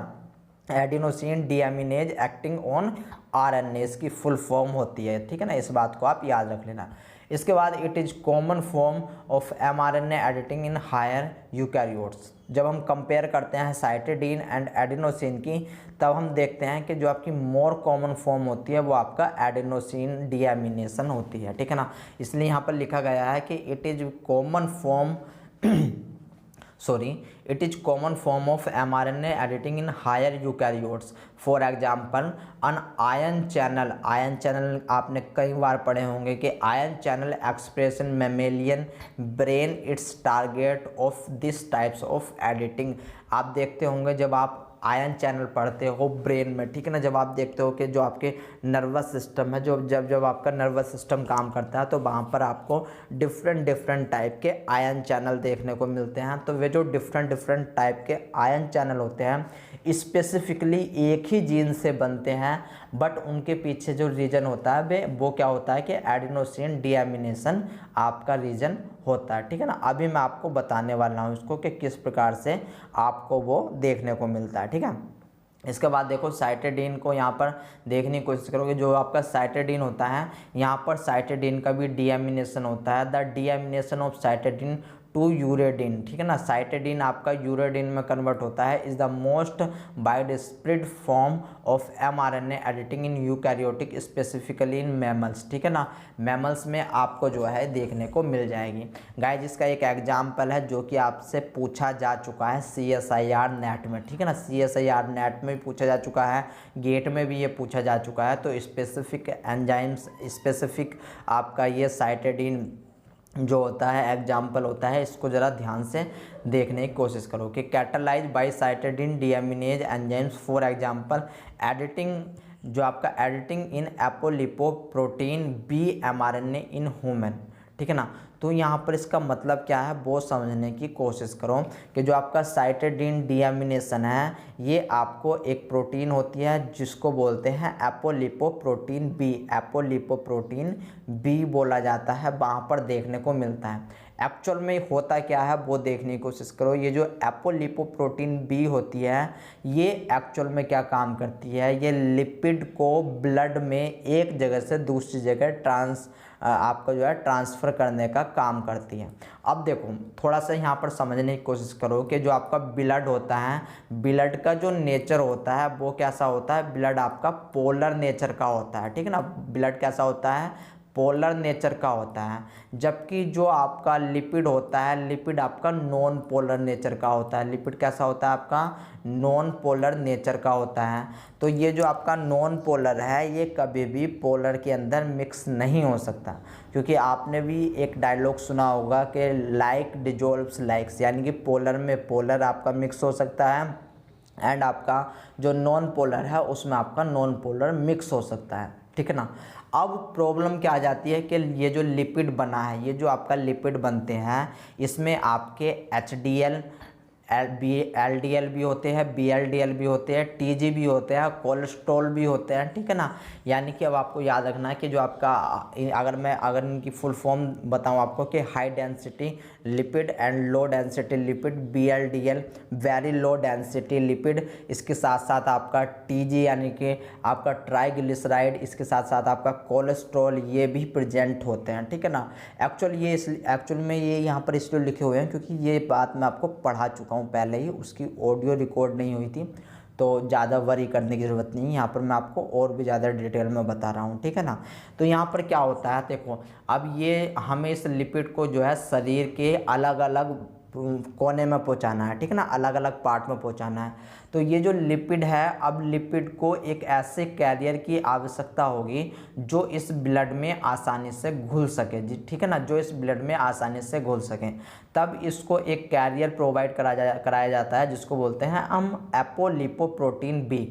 Adenosine deaminase acting on RNA इसकी फुल फॉर्म होती है, ठीक है ना। इस बात को आप याद रख लेना। इसके बाद it is common form of mRNA editing in higher eukaryotes. जब हम कंपेयर करते हैं साइटिडीन एंड एडिनोसिन की तब हम देखते हैं कि जो आपकी मोर कॉमन फॉर्म होती है वो आपका एडिनोसिन डीएमिनेशन होती है, ठीक है ना। इसलिए यहाँ पर लिखा गया है कि it is common form it is common form of mRNA editing in higher eukaryotes. For example, an ion channel आपने कई बार पढ़े होंगे कि ion channel expression mammalian brain its target of this types of editing। आप देखते होंगे जब आप आयन चैनल पढ़ते हो ब्रेन में, ठीक है ना। जब आप देखते हो कि जो आपके नर्वस सिस्टम है, जो जब आपका नर्वस सिस्टम काम करता है तो वहाँ पर आपको डिफरेंट टाइप के आयन चैनल देखने को मिलते हैं। तो वे जो डिफरेंट टाइप के आयन चैनल होते हैं स्पेसिफिकली एक ही जीन से बनते हैं, बट उनके पीछे जो रीजन होता है वो क्या होता है कि एडिनोसिन डीएमिनेशन आपका रीजन होता है, ठीक है ना। अभी मैं आपको बताने वाला हूँ इसको कि किस प्रकार से आपको वो देखने को मिलता है, ठीक है। इसके बाद देखो साइटिडीन को यहाँ पर देखने की कोशिश करोगे। जो आपका साइटिडीन होता है यहाँ पर साइटिडीन का भी डीएमिनेशन होता है। The deamination of cytidine to uridine, ठीक है ना। साइटिडीन आपका यूरेडिन में कन्वर्ट होता है। Is the most widespread form of mRNA editing in eukaryotic specifically in mammals, ठीक है ना। मैमल्स में आपको जो है देखने को मिल जाएगी। गाइस इसका एक एग्जाम्पल है जो कि आपसे पूछा जा चुका है CSIR नेट में, ठीक है ना। CSIR नेट में भी पूछा जा चुका है, गेट में भी ये पूछा जा चुका है। तो स्पेसिफिक एंजाइम्स स्पेसिफिक आपका ये साइटिडीन जो होता है एग्जाम्पल होता है, इसको ज़रा ध्यान से देखने की कोशिश करो कि catalyse by cytidine deaminase enzymes for example editing, जो आपका editing in apolipoprotein B mRNA in human, ठीक है ना। तो यहाँ पर इसका मतलब क्या है वो समझने की कोशिश करो कि जो आपका साइटिडीन डीएमिनेशन है ये आपको एक प्रोटीन होती है जिसको बोलते हैं एपोलिपोप्रोटीन बी, एपोलिपोप्रोटीन बी बोला जाता है, वहाँ पर देखने को मिलता है। एक्चुअल में होता क्या है वो देखने की कोशिश करो। ये जो एपोलिपोप्रोटीन बी होती है ये एक्चुअल में क्या काम करती है, ये लिपिड को ब्लड में एक जगह से दूसरी जगह आपका जो है ट्रांसफ़र करने का काम करती है। अब देखो थोड़ा सा यहाँ पर समझने की कोशिश करो कि जो आपका ब्लड होता है, ब्लड का जो नेचर होता है वो कैसा होता है, ब्लड आपका पोलर नेचर का होता है, ठीक है ना। ब्लड कैसा होता है, पोलर नेचर का होता है, जबकि जो आपका लिपिड होता है, लिपिड आपका नॉन पोलर नेचर का होता है। लिपिड कैसा होता है आपका, नॉन पोलर नेचर का होता है। तो ये जो आपका नॉन पोलर है ये कभी भी पोलर के अंदर मिक्स नहीं हो सकता, क्योंकि आपने भी एक डायलॉग सुना होगा कि लाइक डिजोल्व्स लाइक्स, यानी कि पोलर में पोलर आपका मिक्स हो सकता है एंड आपका जो नॉन पोलर है उसमें आपका नॉन पोलर मिक्स हो सकता है, ठीक है ना। अब प्रॉब्लम क्या आ जाती है कि ये जो लिपिड बना है, ये जो आपका लिपिड बनते हैं इसमें आपके HDL LDL भी होते हैं, BLDL भी होते हैं, TG भी होते हैं, कोलेस्ट्रॉल भी होते हैं, ठीक है ना। यानी कि अब आपको याद रखना है कि जो आपका अगर इनकी फुल फॉर्म बताऊं आपको कि high density lipid and low density lipid, BLDL very low density lipid, इसके साथ साथ आपका TG यानी कि आपका ट्राइग्लिसराइड, इसके साथ साथ आपका कोलेस्ट्रॉल, ये भी प्रेजेंट होते हैं, ठीक है ना। एक्चुअल में ये यहाँ पर इसलिए लिखे हुए हैं क्योंकि ये बात मैं आपको पढ़ा चुका हूँ पहले ही, उसकी ऑडियो रिकॉर्ड नहीं हुई थी, तो ज़्यादा वरी करने की ज़रूरत नहीं है। यहाँ पर मैं आपको और भी ज़्यादा डिटेल में बता रहा हूँ, ठीक है ना। तो यहाँ पर क्या होता है देखो, अब ये हमें इस लिपिड को जो है शरीर के अलग अलग कोने में पहुंचाना है, ठीक है ना, अलग अलग पार्ट में पहुंचाना है। तो ये जो लिपिड है, अब लिपिड को एक ऐसे कैरियर की आवश्यकता होगी जो इस ब्लड में आसानी से घुल सके जी, ठीक है ना, जो इस ब्लड में आसानी से घुल सकें। तब इसको एक कैरियर प्रोवाइड कराया जाता है जिसको बोलते हैं हम एपोलिपोप्रोटीन बी।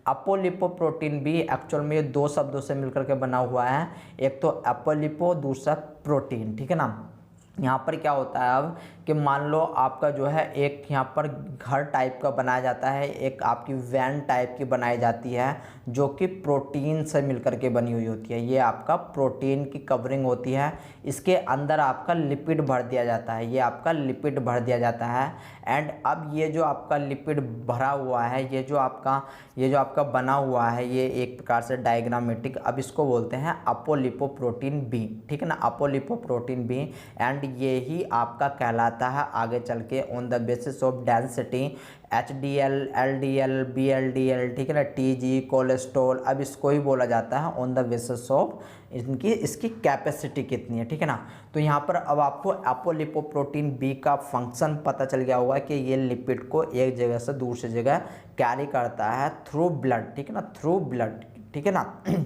एपोलिपोप्रोटीन बी एक्चुअल में ये दो शब्दों से मिलकर के बना हुआ है, एक तो एपोलिपो, दूसरा प्रोटीन, ठीक है ना। यहाँ पर क्या होता है अब कि मान लो आपका जो है एक यहाँ पर घर टाइप का बनाया जाता है, एक आपकी वैन टाइप की बनाई जाती है जो कि प्रोटीन से मिलकर के बनी हुई होती है। ये आपका प्रोटीन की कवरिंग होती है, इसके अंदर आपका लिपिड भर दिया जाता है, ये आपका लिपिड भर दिया जाता है। एंड अब ये जो आपका लिपिड भरा हुआ है, ये जो आपका बना हुआ है, ये एक प्रकार से डायग्रामेटिक, अब इसको बोलते हैं अपोलिपोप्रोटीन बी, ठीक है ना, अपोलिपोप्रोटीन बी। एंड ये ही आपका कहलाता है आगे चल के on the basis of density HDL LDL BLDL, ठीक है ना, TG कोलेस्ट्रॉल, अब इसको ही बोला जाता है ऑन द बेसिस ऑफ इसकी कैपेसिटी कितनी है, ठीक है ना। तो यहाँ पर अब आपको एपोलिपोप्रोटीन बी का फंक्शन पता चल गया होगा कि ये लिपिड को एक जगह से दूसरी जगह कैरी करता है थ्रू ब्लड, ठीक है ना, थ्रू ब्लड, ठीक है ना।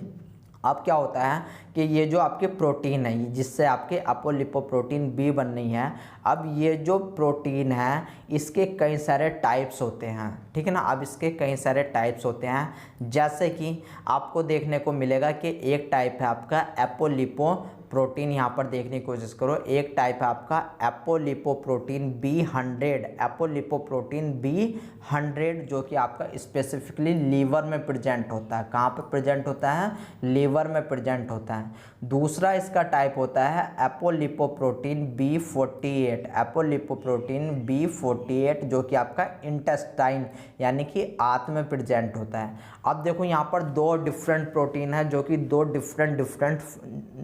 अब क्या होता है कि ये जो आपके प्रोटीन है जिससे आपके अपोलिपोप्रोटीन बी बन रही है, अब ये जो प्रोटीन है इसके कई सारे टाइप्स होते हैं, ठीक है ना। अब इसके कई सारे टाइप्स होते हैं, जैसे कि आपको देखने को मिलेगा कि एक टाइप है आपका एपोलिपोप्रोटीन, यहाँ पर देखने की कोशिश करो, एक टाइप है आपका एपोलिपोप्रोटीन B100, एपोलिपोप्रोटीन B100 जो कि आपका स्पेसिफिकली लीवर में प्रेजेंट होता है। कहाँ पर प्रेजेंट होता है, लीवर में प्रेजेंट होता है। दूसरा इसका टाइप होता है एपोलिपोप्रोटीन B48, एपोलिपोप्रोटीन B48 जो कि आपका इंटेस्टाइन यानी कि आंत में प्रेजेंट होता है। अब देखो यहाँ पर दो डिफरेंट प्रोटीन है जो कि दो डिफरेंट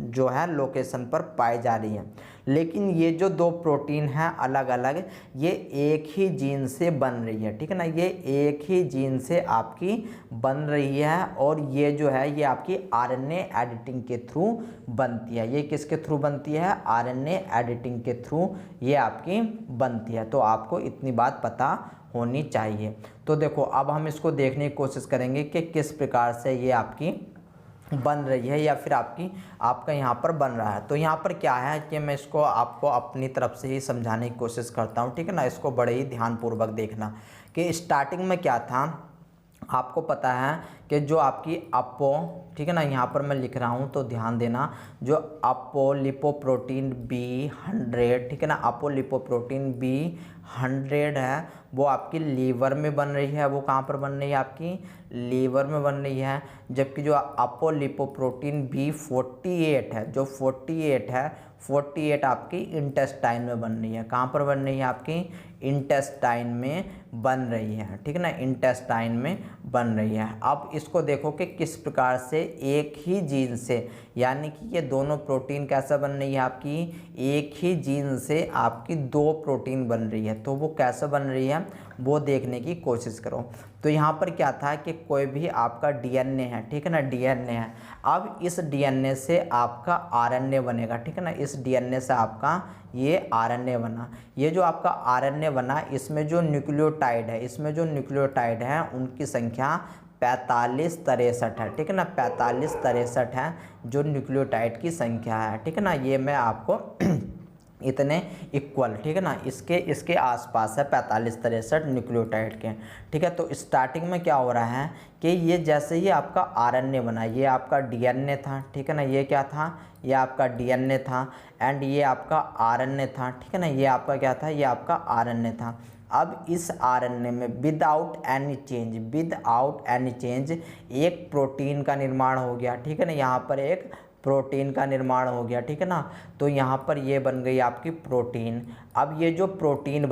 जो है लोकेशन पर पाई जा रही है, लेकिन ये जो दो प्रोटीन हैं अलग अलग, ये एक ही जीन से बन रही है, ठीक है ना, ये एक ही जीन से आपकी बन रही है और ये जो है ये आपकी RNA एडिटिंग के थ्रू बनती है। ये किसके थ्रू बनती है, RNA एडिटिंग के थ्रू ये आपकी बनती है। तो आपको इतनी बात पता होनी चाहिए। तो देखो अब हम इसको देखने की कोशिश करेंगे कि किस प्रकार से ये आपकी बन रही है या फिर आपका यहाँ पर बन रहा है। तो यहाँ पर क्या है कि मैं इसको आपको अपनी तरफ से ही समझाने की कोशिश करता हूँ, ठीक है ना। इसको बड़े ही ध्यानपूर्वक देखना कि स्टार्टिंग में क्या था। आपको पता है कि जो आपकी अपो, ठीक है ना, यहाँ पर मैं लिख रहा हूँ तो ध्यान देना, जो अपोलिपोप्रोटीन B100, ठीक है ना, अपोलिपोप्रोटीन B100 है वो आपकी लीवर में बन रही है। वो कहाँ पर बन रही है? आपकी लीवर में बन रही है। जबकि जो अपोलिपोप्रोटीन B48 है, जो 48 है, 48 आपकी इंटेस्टाइन में बन रही है। कहाँ पर बन रही है? आपकी इंटेस्टाइन में बन रही है, ठीक है ना, इंटेस्टाइन में बन रही है। अब इसको देखो कि किस प्रकार से एक ही जीन से, यानी कि ये दोनों प्रोटीन कैसे बन रही है? आपकी एक ही जीन से आपकी दो प्रोटीन बन रही है। तो वो कैसे बन रही है वो देखने की कोशिश करो। तो यहाँ पर क्या था कि कोई भी आपका डीएनए है, ठीक है ना, डीएनए है। अब इस डीएनए से आपका आरएनए बनेगा, ठीक है ना, इस डीएनए से आपका ये आरएनए बना। ये जो आपका आरएनए बना, इसमें जो न्यूक्लियोटाइड है, इसमें जो न्यूक्लियोटाइड है उनकी संख्या 45-63 है, ठीक है ना, 45-63 है जो न्यूक्लियोटाइड की संख्या है, ठीक है ना। ये मैं आपको इतने इक्वल, ठीक है ना, इसके आसपास है 45-63 न्यूक्लियोटाइड के, ठीक है। तो स्टार्टिंग में क्या हो रहा है कि ये जैसे ही आपका आरएनए बना, ये आपका डीएनए था, ठीक है ना, ये क्या था? ये आपका डीएनए था एंड ये आपका आरएनए था, ठीक है ना, ये आपका क्या था? ये आपका आरएनए था। अब इस आरएनए में विदाउट एनी चेंज एक प्रोटीन का निर्माण हो गया, ठीक है ना, यहाँ पर एक प्रोटीन का निर्माण हो गया, ठीक है ना। तो यहाँ पर ये बन गई आपकी प्रोटीन। अब ये जो प्रोटीन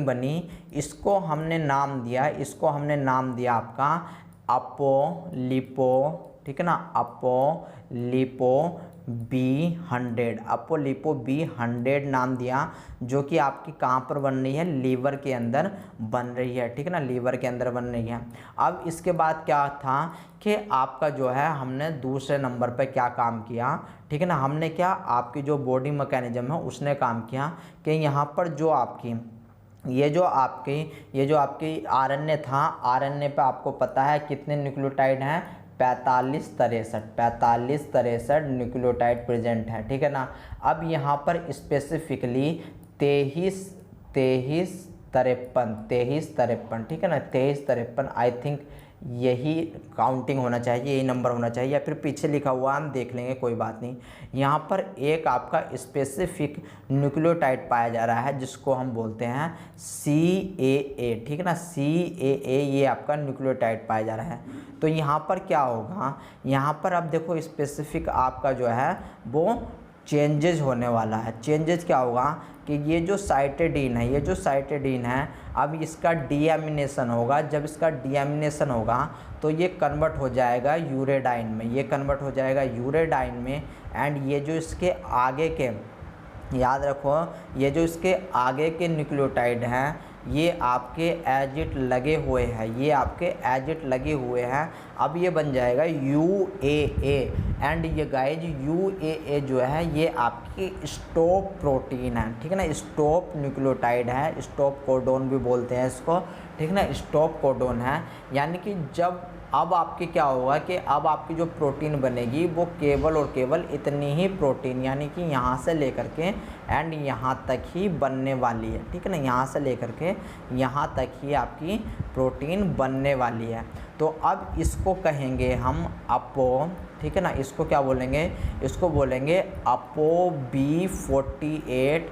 बनी, इसको हमने नाम दिया आपका अपोलिपो, ठीक है ना, अपोलिपो B100 नाम दिया, जो कि आपकी कहाँ पर बन रही है? लीवर के अंदर बन रही है, ठीक है ना, लीवर के अंदर बन रही है। अब इसके बाद क्या था कि आपका जो है हमने दूसरे नंबर पे क्या काम किया, ठीक है ना, हमने क्या, आपकी जो बॉडी मैकेनिज्म है उसने काम किया कि यहाँ पर जो आपकी ये जो आपकी आरएनए था, आरएनए पे आपको पता है कितने न्यूक्लियोटाइड हैं? 45-63 न्यूक्लियोटाइड प्रेजेंट है, ठीक है ना। अब यहाँ पर स्पेसिफिकली 23-53, ठीक है ना, 23-53 आई थिंक यही काउंटिंग होना चाहिए, यही नंबर होना चाहिए, या फिर पीछे लिखा हुआ हम देख लेंगे, कोई बात नहीं। यहाँ पर एक आपका स्पेसिफिक न्यूक्लियोटाइड पाया जा रहा है जिसको हम बोलते हैं CAA, ठीक है ना, CAA ये आपका न्यूक्लियोटाइड पाया जा रहा है। तो यहाँ पर क्या होगा? यहाँ पर अब देखो स्पेसिफिक आपका जो है वो चेंजेज होने वाला है। चेंजेज क्या होगा कि ये जो साइटेडीन है, अब इसका डीएमिनेशन होगा। जब इसका डीएमिनेशन होगा तो ये कन्वर्ट हो जाएगा यूरेडाइन में, एंड ये जो इसके आगे के, याद रखो, ये जो इसके आगे के न्यूक्लियोटाइड हैं ये आपके एजिट लगे हुए हैं, अब ये बन जाएगा UAA, एंड ये गाइज UAA जो है ये आपकी स्टॉप प्रोटीन है, ठीक है ना, स्टॉप न्यूक्लियोटाइड है, स्टॉप कोडोन भी बोलते हैं इसको, ठीक है ना, स्टॉप कोडोन है। यानी कि जब अब आपके क्या होगा कि अब आपकी जो प्रोटीन बनेगी वो केवल और केवल इतनी ही प्रोटीन, यानी कि यहाँ से लेकर के एंड यहाँ तक ही बनने वाली है, ठीक है ना, यहाँ से लेकर के यहाँ तक ही आपकी प्रोटीन बनने वाली है। तो अब इसको कहेंगे हम अपो, ठीक है ना, इसको क्या बोलेंगे? इसको बोलेंगे अपो B48,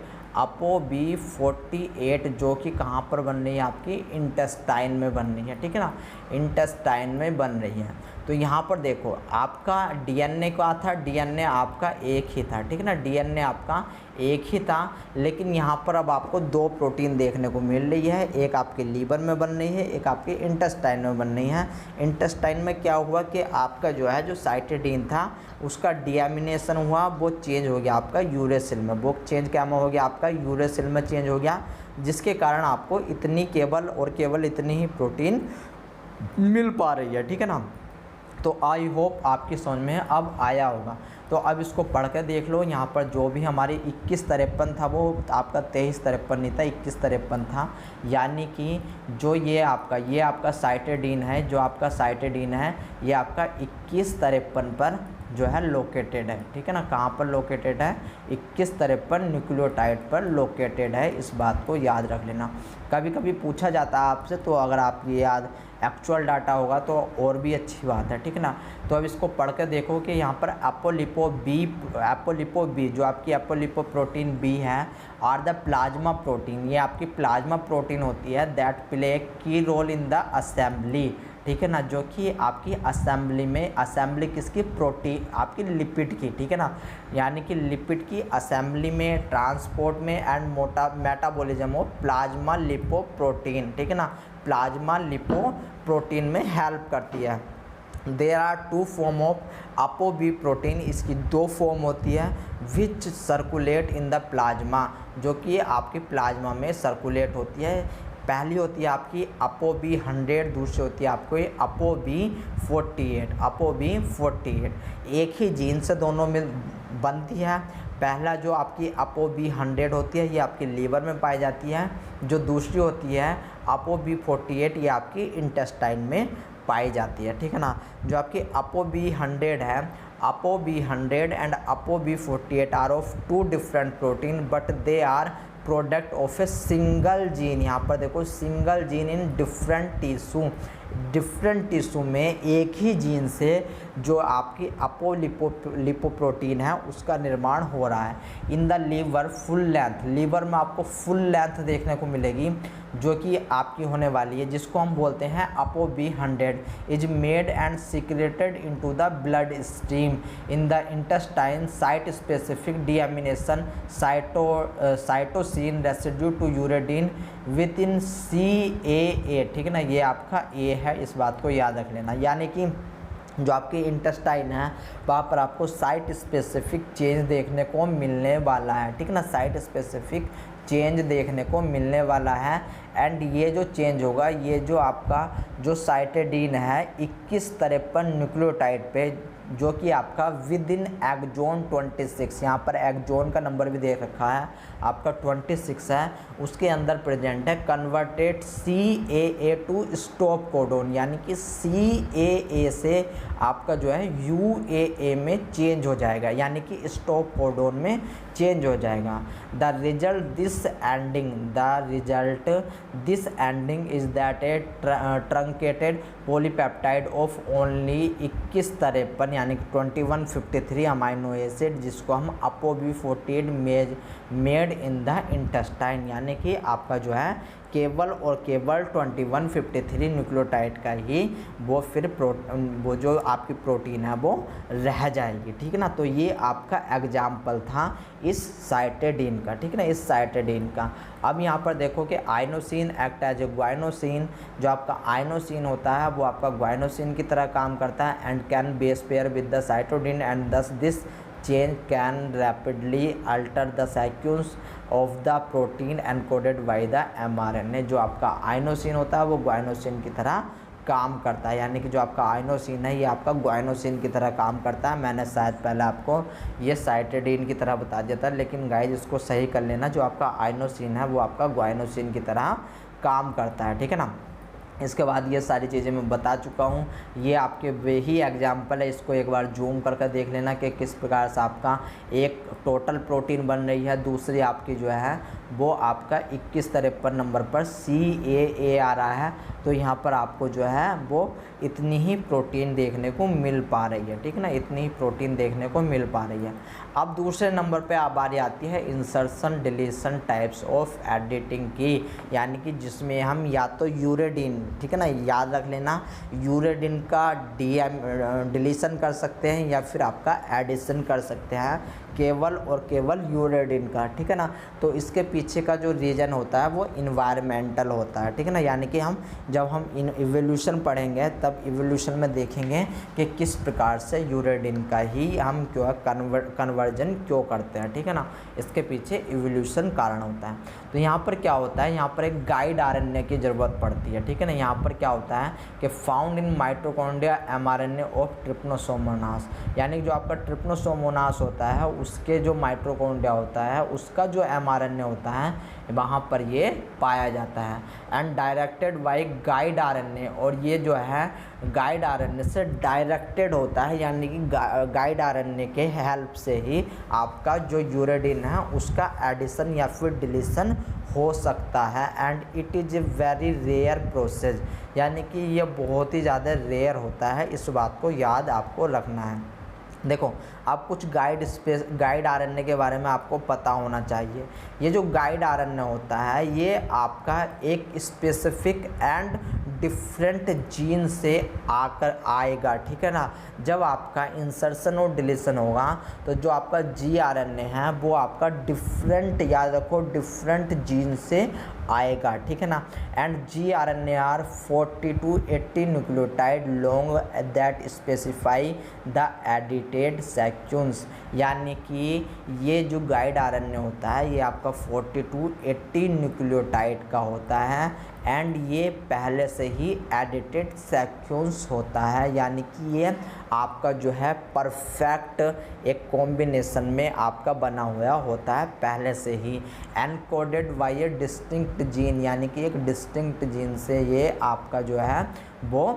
जो कि कहाँ पर बन रही है? आपकी इंटेस्टाइन में बन रही है, ठीक है ना, इंटेस्टाइन में बन रही है। तो यहाँ पर देखो आपका डीएनए क्या था? डीएनए आपका एक ही था, ठीक है ना, डीएनए आपका एक ही था, लेकिन यहाँ पर अब आपको दो प्रोटीन देखने को मिल रही है। एक आपके लीवर में बन रही है, एक आपके इंटेस्टाइन में बन रही है। इंटेस्टाइन में क्या हुआ कि आपका जो है जो साइटेडीन था उसका डीएमिनेशन हुआ, वो चेंज हो गया आपका यूरेसिल में। वो चेंज क्या में हो गया? आपका यूरेसिल में चेंज हो गया, जिसके कारण आपको इतनी केवल और केवल इतनी ही प्रोटीन मिल पा रही है, ठीक है ना। तो आई होप आपकी समझ में अब आया होगा। तो अब इसको पढ़ के देख लो। यहाँ पर जो भी हमारी 2153 था वो आपका 2353 नहीं था, 2153 था। यानी कि जो ये आपका साइटेडीन है, जो आपका साइटेडीन है ये आपका 2153 पर जो है लोकेटेड है, ठीक है ना। कहाँ पर लोकेटेड है? 2153 न्यूक्लियोटाइड पर लोकेटेड है। इस बात को याद रख लेना। कभी कभी पूछा जाता है आपसे, तो अगर आप ये याद एक्चुअल डाटा होगा तो और भी अच्छी बात है, ठीक है ना। तो अब इसको पढ़ कर देखो कि यहाँ पर अपोलिपो बी जो आपकी अपोलिपो प्रोटीन बी है और द प्लाज्मा प्रोटीन, ये आपकी प्लाज्मा प्रोटीन होती है दैट प्ले की रोल इन द असेंबली, ठीक है ना, जो कि आपकी असेंबली में, असेंबली किसकी? प्रोटीन आपकी लिपिड की, ठीक है ना, यानी कि लिपिड की असेंबली में, ट्रांसपोर्ट में and metabolism of plasma lipoprotein, ठीक है ना, प्लाज्मा लिपोप्रोटीन में हेल्प करती है। There are 2 form of apo B protein, इसकी 2 फॉर्म होती है which circulate in the plasma, जो कि आपकी प्लाज्मा में सर्कुलेट होती है। पहली होती है आपकी अपो बी 100, दूसरी होती है आपको अपो बी 48। एक ही जीन से दोनों में बनती है। पहला जो आपकी अपो बी 100 होती है ये आपकी लीवर में पाई जाती है, जो दूसरी होती है अपो बी 48 ये आपकी इंटेस्टाइन में पाई जाती है, ठीक है ना। जो आपकी अपो बी 100 है, apo B 100 and apo B 48 are of 2 different protein but they are product of a single gene. यहाँ पर देखो single gene in different tissue में एक ही जीन से जो आपकी लिपोप्रोटीन है उसका निर्माण हो रहा है। In the liver full length, liver में आपको फुल लेंथ देखने को मिलेगी जो कि आपकी होने वाली है, जिसको हम बोलते हैं apo B 100 is made and secreted into the blood stream in the intestine site specific deamination cytosine residue to uridine within CAA, ठीक है ना, ये आपका ए है, इस बात को याद रख लेना। यानी कि जो आपकी इंटेस्टाइन है वहाँ पर आपको साइट स्पेसिफिक चेंज देखने को मिलने वाला है, ठीक है ना, साइट स्पेसिफिक चेंज देखने को मिलने वाला है। एंड ये जो चेंज होगा, ये जो आपका जो साइटेडीन है 2153 न्यूक्लियोटाइड पे, जो कि आपका विद इन एक्सोन 26, यहाँ पर एक्सोन का नंबर भी दे रखा है आपका 26 है, उसके अंदर प्रेजेंट है, converted CAA to stop codon, यानी कि CAA से आपका जो है UAA में चेंज हो जाएगा, यानी कि स्टॉप कोडोन में चेंज हो जाएगा। The result this ending is that a truncated polypeptide of only 2153 यानी कि 2153 अमाइनो एसिड, जिसको हम apo B 48 made in the intestine, यानी कि आपका जो है केवल और केवल 2153 न्यूक्लियोटाइड का ही वो फिर वो जो आपकी प्रोटीन है वो रह जाएगी, ठीक है ना। तो ये आपका एग्जाम्पल था इस साइटेडीन का, ठीक है ना, इस साइटेडीन का। अब यहाँ पर देखो कि inosine act as a guanosine, जो आपका आइनोसिन होता है वो आपका ग्वाइनोसिन की तरह काम करता है and can base pair with the cytidine and thus this change can rapidly alter the sequence of the protein encoded by the mRNA। जो आपका आइनोसिन होता है वो ग्वाइनोसिन की तरह काम करता है, यानी कि जो आपका आइनोसिन है ये आपका ग्वाइनोसिन की तरह काम करता है। मैंने शायद पहले आपको ये साइटेडीन की तरह बता दिया था, लेकिन गाइज इसको सही कर लेना, जो आपका आइनोसिन है वो आपका ग्वाइनोसिन की तरह काम करता है, ठीक है ना। इसके बाद ये सारी चीज़ें मैं बता चुका हूँ, ये आपके वही एग्जाम्पल है, इसको एक बार जूम करके देख लेना कि किस प्रकार से आपका एक टोटल प्रोटीन बन रही है, दूसरी आपकी जो है वो आपका 2153 नंबर पर CAA आ रहा है। तो यहाँ पर आपको जो है वो इतनी ही प्रोटीन देखने को मिल पा रही है, ठीक है ना, इतनी ही प्रोटीन देखने को मिल पा रही है। अब दूसरे नंबर पे बारी आती है insertion deletion types of editing की, यानी कि जिसमें हम या तो यूरेडिन, ठीक है ना, याद रख लेना, यूरेडिन का डिलीशन कर सकते हैं या फिर आपका एडिशन कर सकते हैं, केवल और केवल यूरेडिन का, ठीक है ना। तो इसके पीछे का जो रीज़न होता है वो इन्वायरमेंटल होता है, ठीक है ना। यानी कि हम जब हम इन इवोल्यूशन पढ़ेंगे तब इवोल्यूशन में देखेंगे कि किस प्रकार से यूरेडिन का ही हम क्यों कन्वर्जन क्यों करते हैं, ठीक है ना। इसके पीछे इवोल्यूशन कारण होता है। तो यहाँ पर क्या होता है, यहाँ पर एक गाइड आरएनए की ज़रूरत पड़ती है, ठीक है ना। यहाँ पर क्या होता है कि found in mitochondria mRNA of trypanosomes, यानी जो आपका ट्रिप्नोसोमोनास होता है उसके जो माइटोकॉन्ड्रिया होता है उसका जो एमआरएनए होता है वहाँ पर ये पाया जाता है। And directed by guide RNA, और ये जो है गाइड आरएनए से डायरेक्टेड होता है, यानी कि गाइड आरएनए के हेल्प से ही आपका जो यूरेडिन है उसका एडिशन या फिर डिलीशन हो सकता है। And it is a very rare process, यानी कि ये बहुत ही ज़्यादा रेयर होता है, इस बात को याद आपको रखना है। देखो, आप कुछ गाइड आरएनए के बारे में आपको पता होना चाहिए। ये जो गाइड आरएनए होता है ये आपका एक स्पेसिफिक एंड डिफरेंट जीन से आकर आएगा, ठीक है ना। जब आपका इंसर्शन और डिलीशन होगा तो जो आपका जी आरएनए है वो आपका डिफरेंट, याद रखो, डिफरेंट जीन से आएगा, ठीक है ना। And g RNA are 40 to 80 nucleotide long that specify the edited sections, यानी कि ये जो गाइड आरएनए होता है ये आपका 40 to 80 न्यूक्लियोटाइड का होता है। एंड ये पहले से ही एडिटेड सेक्शंस होता है, यानी कि ये आपका जो है परफेक्ट एक कॉम्बिनेशन में आपका बना हुआ होता है पहले से ही। Encoded by a distinct gene, यानी कि एक डिस्टिंक्ट जीन से ये आपका जो है वो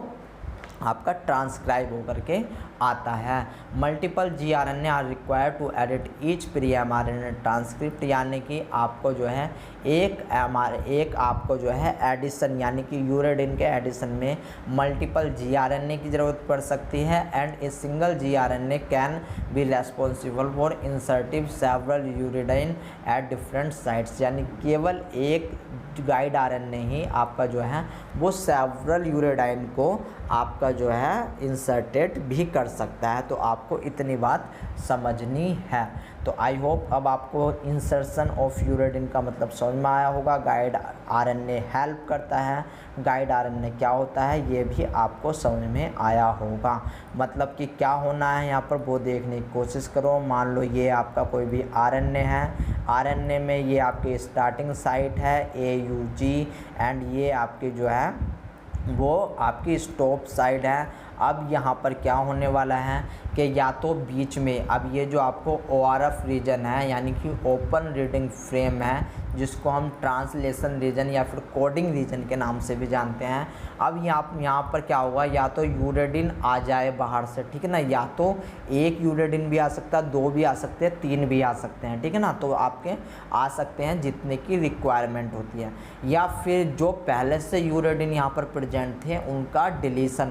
आपका ट्रांसक्राइब होकर के आता है। Multiple g RNA are required to edit each pre mRNA transcript, यानी कि आपको जो है एक आपको जो है एडिशन, यानी कि यूरेडिन के एडिशन में मल्टीपल जी आरएनए की ज़रूरत पड़ सकती है। And a single g RNA can be responsible for inserting several uridine at different sites, यानी केवल एक गाइड आरएनए ही आपका जो है वो सेवरल यूरेडाइन को आपका जो है इंसर्टेड भी कर सकता है। तो आपको इतनी बात समझनी है। तो आई होप अब आपको इंसर्शन ऑफ यूरेडिन का मतलब समझ में आया होगा। गाइड आरएनए हेल्प करता है, गाइड आरएनए क्या होता है ये भी आपको समझ में आया होगा। मतलब कि क्या होना है यहाँ पर वो देखने की कोशिश करो। मान लो ये आपका कोई भी आरएनए है, आरएनए में ये आपकी स्टार्टिंग साइट है AUG, एंड ये आपकी जो है वो आपकी स्टॉप साइड है। अब यहाँ पर क्या होने वाला है कि या तो बीच में, अब ये जो आपको ORF रीजन है यानी कि ओपन रीडिंग फ्रेम है, जिसको हम ट्रांसलेशन रीजन या फिर कोडिंग रीजन के नाम से भी जानते हैं। अब यहाँ पर क्या होगा, या तो यूरेडिन आ जाए बाहर से, ठीक है ना, या तो एक यूरेडिन भी आ सकता है, 2 भी आ सकते हैं, 3 भी आ सकते हैं, ठीक है ना। तो आपके आ सकते हैं जितने की रिक्वायरमेंट होती है, या फिर जो पहले से यूरेडिन यहाँ पर प्रेजेंट थे उनका डिलीशन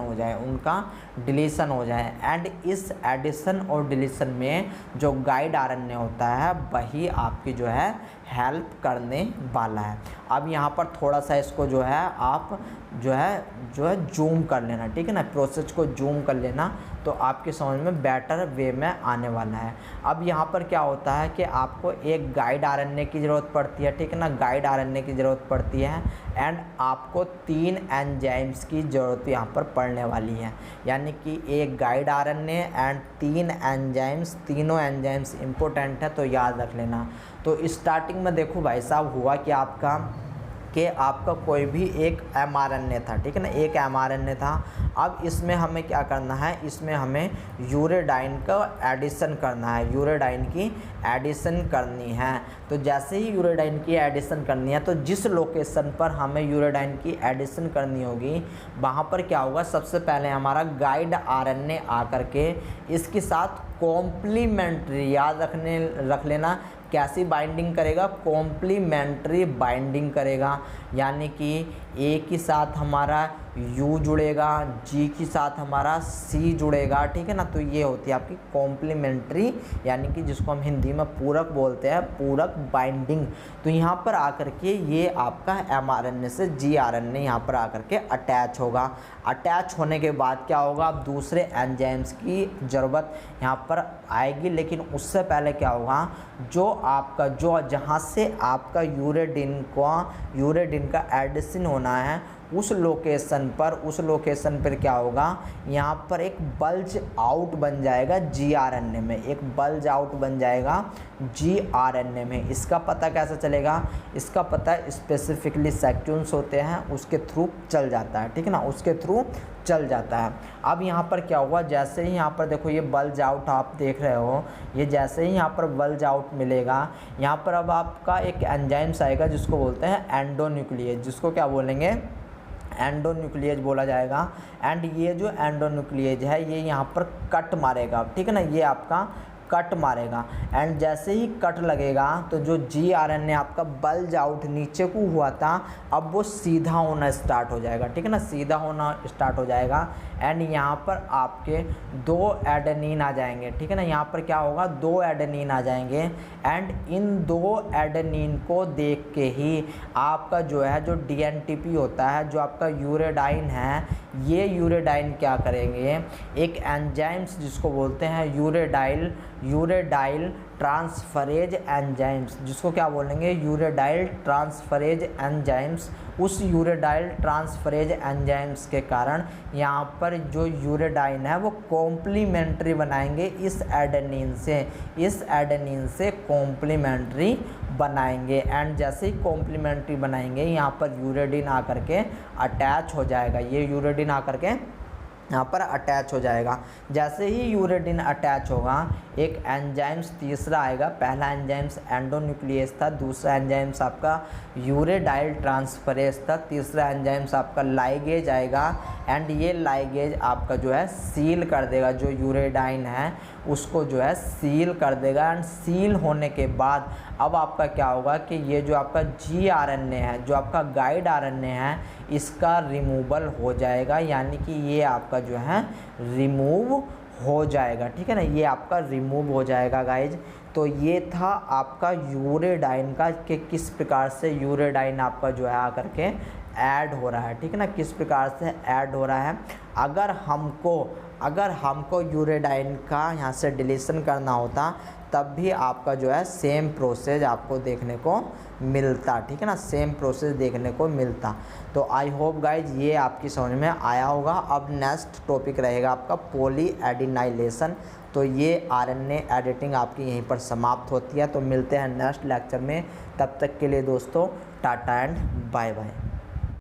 हो जाए। एंड इस एडिशन और डिलीशन में जो गाइड आरएनए होता है वही आपकी जो है हेल्प करने वाला है। अब यहाँ पर थोड़ा सा इसको जो है आप जो है जूम कर लेना, ठीक है ना, प्रोसेस को जूम कर लेना तो आपकी समझ में बेटर वे में आने वाला है। अब यहाँ पर क्या होता है कि आपको एक गाइड आरएनए की ज़रूरत पड़ती है, ठीक है ना, गाइड आरएनए की ज़रूरत पड़ती है। एंड आपको 3 एंजाइम्स की ज़रूरत यहाँ पर पड़ने वाली है, यानी कि एक गाइड आरएनए एंड 3 एंजाइम्स, तीनों एंजाइम्स इम्पोर्टेंट है तो याद रख लेना। तो स्टार्टिंग में देखो भाई साहब हुआ कि आपका कोई भी एक mRNA था, ठीक है ना, एक mRNA था। अब इसमें हमें क्या करना है, इसमें हमें यूरेडाइन का एडिशन करना है, यूरेडाइन की एडिशन करनी है। तो जैसे ही यूरेडाइन की एडिशन करनी है तो जिस लोकेशन पर हमें यूरेडाइन की एडिशन करनी होगी वहाँ पर क्या होगा, सबसे पहले हमारा गाइड आरएनए आकर के इसके साथ कॉम्प्लीमेंट्री, याद रख लेना, कैसी बाइंडिंग करेगा, कॉम्प्लीमेंट्री बाइंडिंग करेगा, यानी कि एक ही साथ हमारा U जुड़ेगा, G के साथ हमारा C जुड़ेगा, ठीक है ना। तो ये होती है आपकी कॉम्प्लीमेंट्री, यानी कि जिसको हम हिंदी में पूरक बोलते हैं, पूरक बाइंडिंग। तो यहाँ पर आकर के ये आपका mRNA से gRNA यहाँ पर आकर के अटैच होगा। अटैच होने के बाद क्या होगा, अब दूसरे एंजाइम्स की ज़रूरत यहाँ पर आएगी, लेकिन उससे पहले क्या होगा, जो आपका जहाँ से आपका यूरेडिन का एडिशन होना है उस लोकेशन पर क्या होगा, यहाँ पर एक बल्ज आउट बन जाएगा gRNA में, एक बल्ज आउट बन जाएगा gRNA में। इसका पता कैसे चलेगा, इसका पता स्पेसिफिकली सेक्शंस होते हैं उसके थ्रू चल जाता है, ठीक है ना, उसके थ्रू चल जाता है। अब यहाँ पर क्या हुआ, जैसे ही यहाँ पर देखो ये बल्ज आउट आप देख रहे हो, ये जैसे ही यहाँ पर बल्ज आउट मिलेगा, यहाँ पर अब आपका एक एंजाइम्स आएगा जिसको बोलते हैं एंडोन्यूक्लियेज, जिसको क्या बोलेंगे, एंडोन्यूक्लियेज बोला जाएगा। एंड ये जो एंडोन्यूक्लियेज है ये यहाँ पर कट मारेगा, ठीक है ना, ये आपका कट मारेगा। एंड जैसे ही कट लगेगा तो जो gRNA आपका बल्ज आउट नीचे को हुआ था, अब वो सीधा होना स्टार्ट हो जाएगा, ठीक है ना, सीधा होना स्टार्ट हो जाएगा। एंड यहाँ पर आपके 2 एडेनिन आ जाएंगे, ठीक है ना, यहाँ पर क्या होगा, 2 एडेनिन आ जाएंगे। एंड इन 2 एडेनिन को देख के ही आपका जो DNTP होता है, जो आपका यूरेडाइन है, ये यूरेडाइन क्या करेंगे, एक एंजाइम्स जिसको बोलते हैं यूरेडाइल ट्रांसफरेज एंजाइम्स, जिसको क्या बोलेंगे, यूरेडाइल ट्रांसफरेज एंजाइम्स। उस यूरेडाइल ट्रांसफरेज एंजाइम्स के कारण यहाँ पर जो यूरेडाइन है वो कॉम्प्लीमेंट्री बनाएंगे इस एडेनिन से कॉम्प्लीमेंट्री बनाएंगे। एंड जैसे ही कॉम्प्लीमेंट्री बनाएंगे यहाँ पर यूरेडिन आकर के अटैच हो जाएगा, ये यूरेडिन आकर के यहाँ पर अटैच हो जाएगा। जैसे ही यूरेडिन अटैच होगा, एक एंजाइम्स तीसरा आएगा, पहला एंजाइम्स एंडोन्यूक्लियेज था, दूसरा एंजाइम्स आपका यूरेडाइल ट्रांसफरेज था, तीसरा एंजाइम्स आपका लाइगेज आएगा। एंड ये लाइगेज आपका सील कर देगा, जो यूरेडाइन है उसको सील कर देगा। एंड सील होने के बाद अब आपका क्या होगा कि ये जो आपका gRNA है, जो आपका गाइड RNA है, इसका रिमूवल हो जाएगा, यानी कि ये आपका रिमूव हो जाएगा, ठीक है ना, ये आपका रिमूव हो जाएगा गाइज। तो ये था आपका यूरेडाइन का कि किस प्रकार से यूरेडाइन आपका आकर के ऐड हो रहा है, ठीक है ना, किस प्रकार से ऐड हो रहा है। अगर हमको यूरेडाइन का यहाँ से डिलीशन करना होता तब भी आपका सेम प्रोसेस आपको देखने को मिलता, ठीक है ना, सेम प्रोसेस देखने को मिलता। तो आई होप गाइज ये आपकी समझ में आया होगा। अब नेक्स्ट टॉपिक रहेगा आपका पॉली एडिनाइलेशन। तो ये RNA एडिटिंग आपकी यहीं पर समाप्त होती है। तो मिलते हैं नेक्स्ट लेक्चर में, तब तक के लिए दोस्तों टाटा एंड बाय बाय।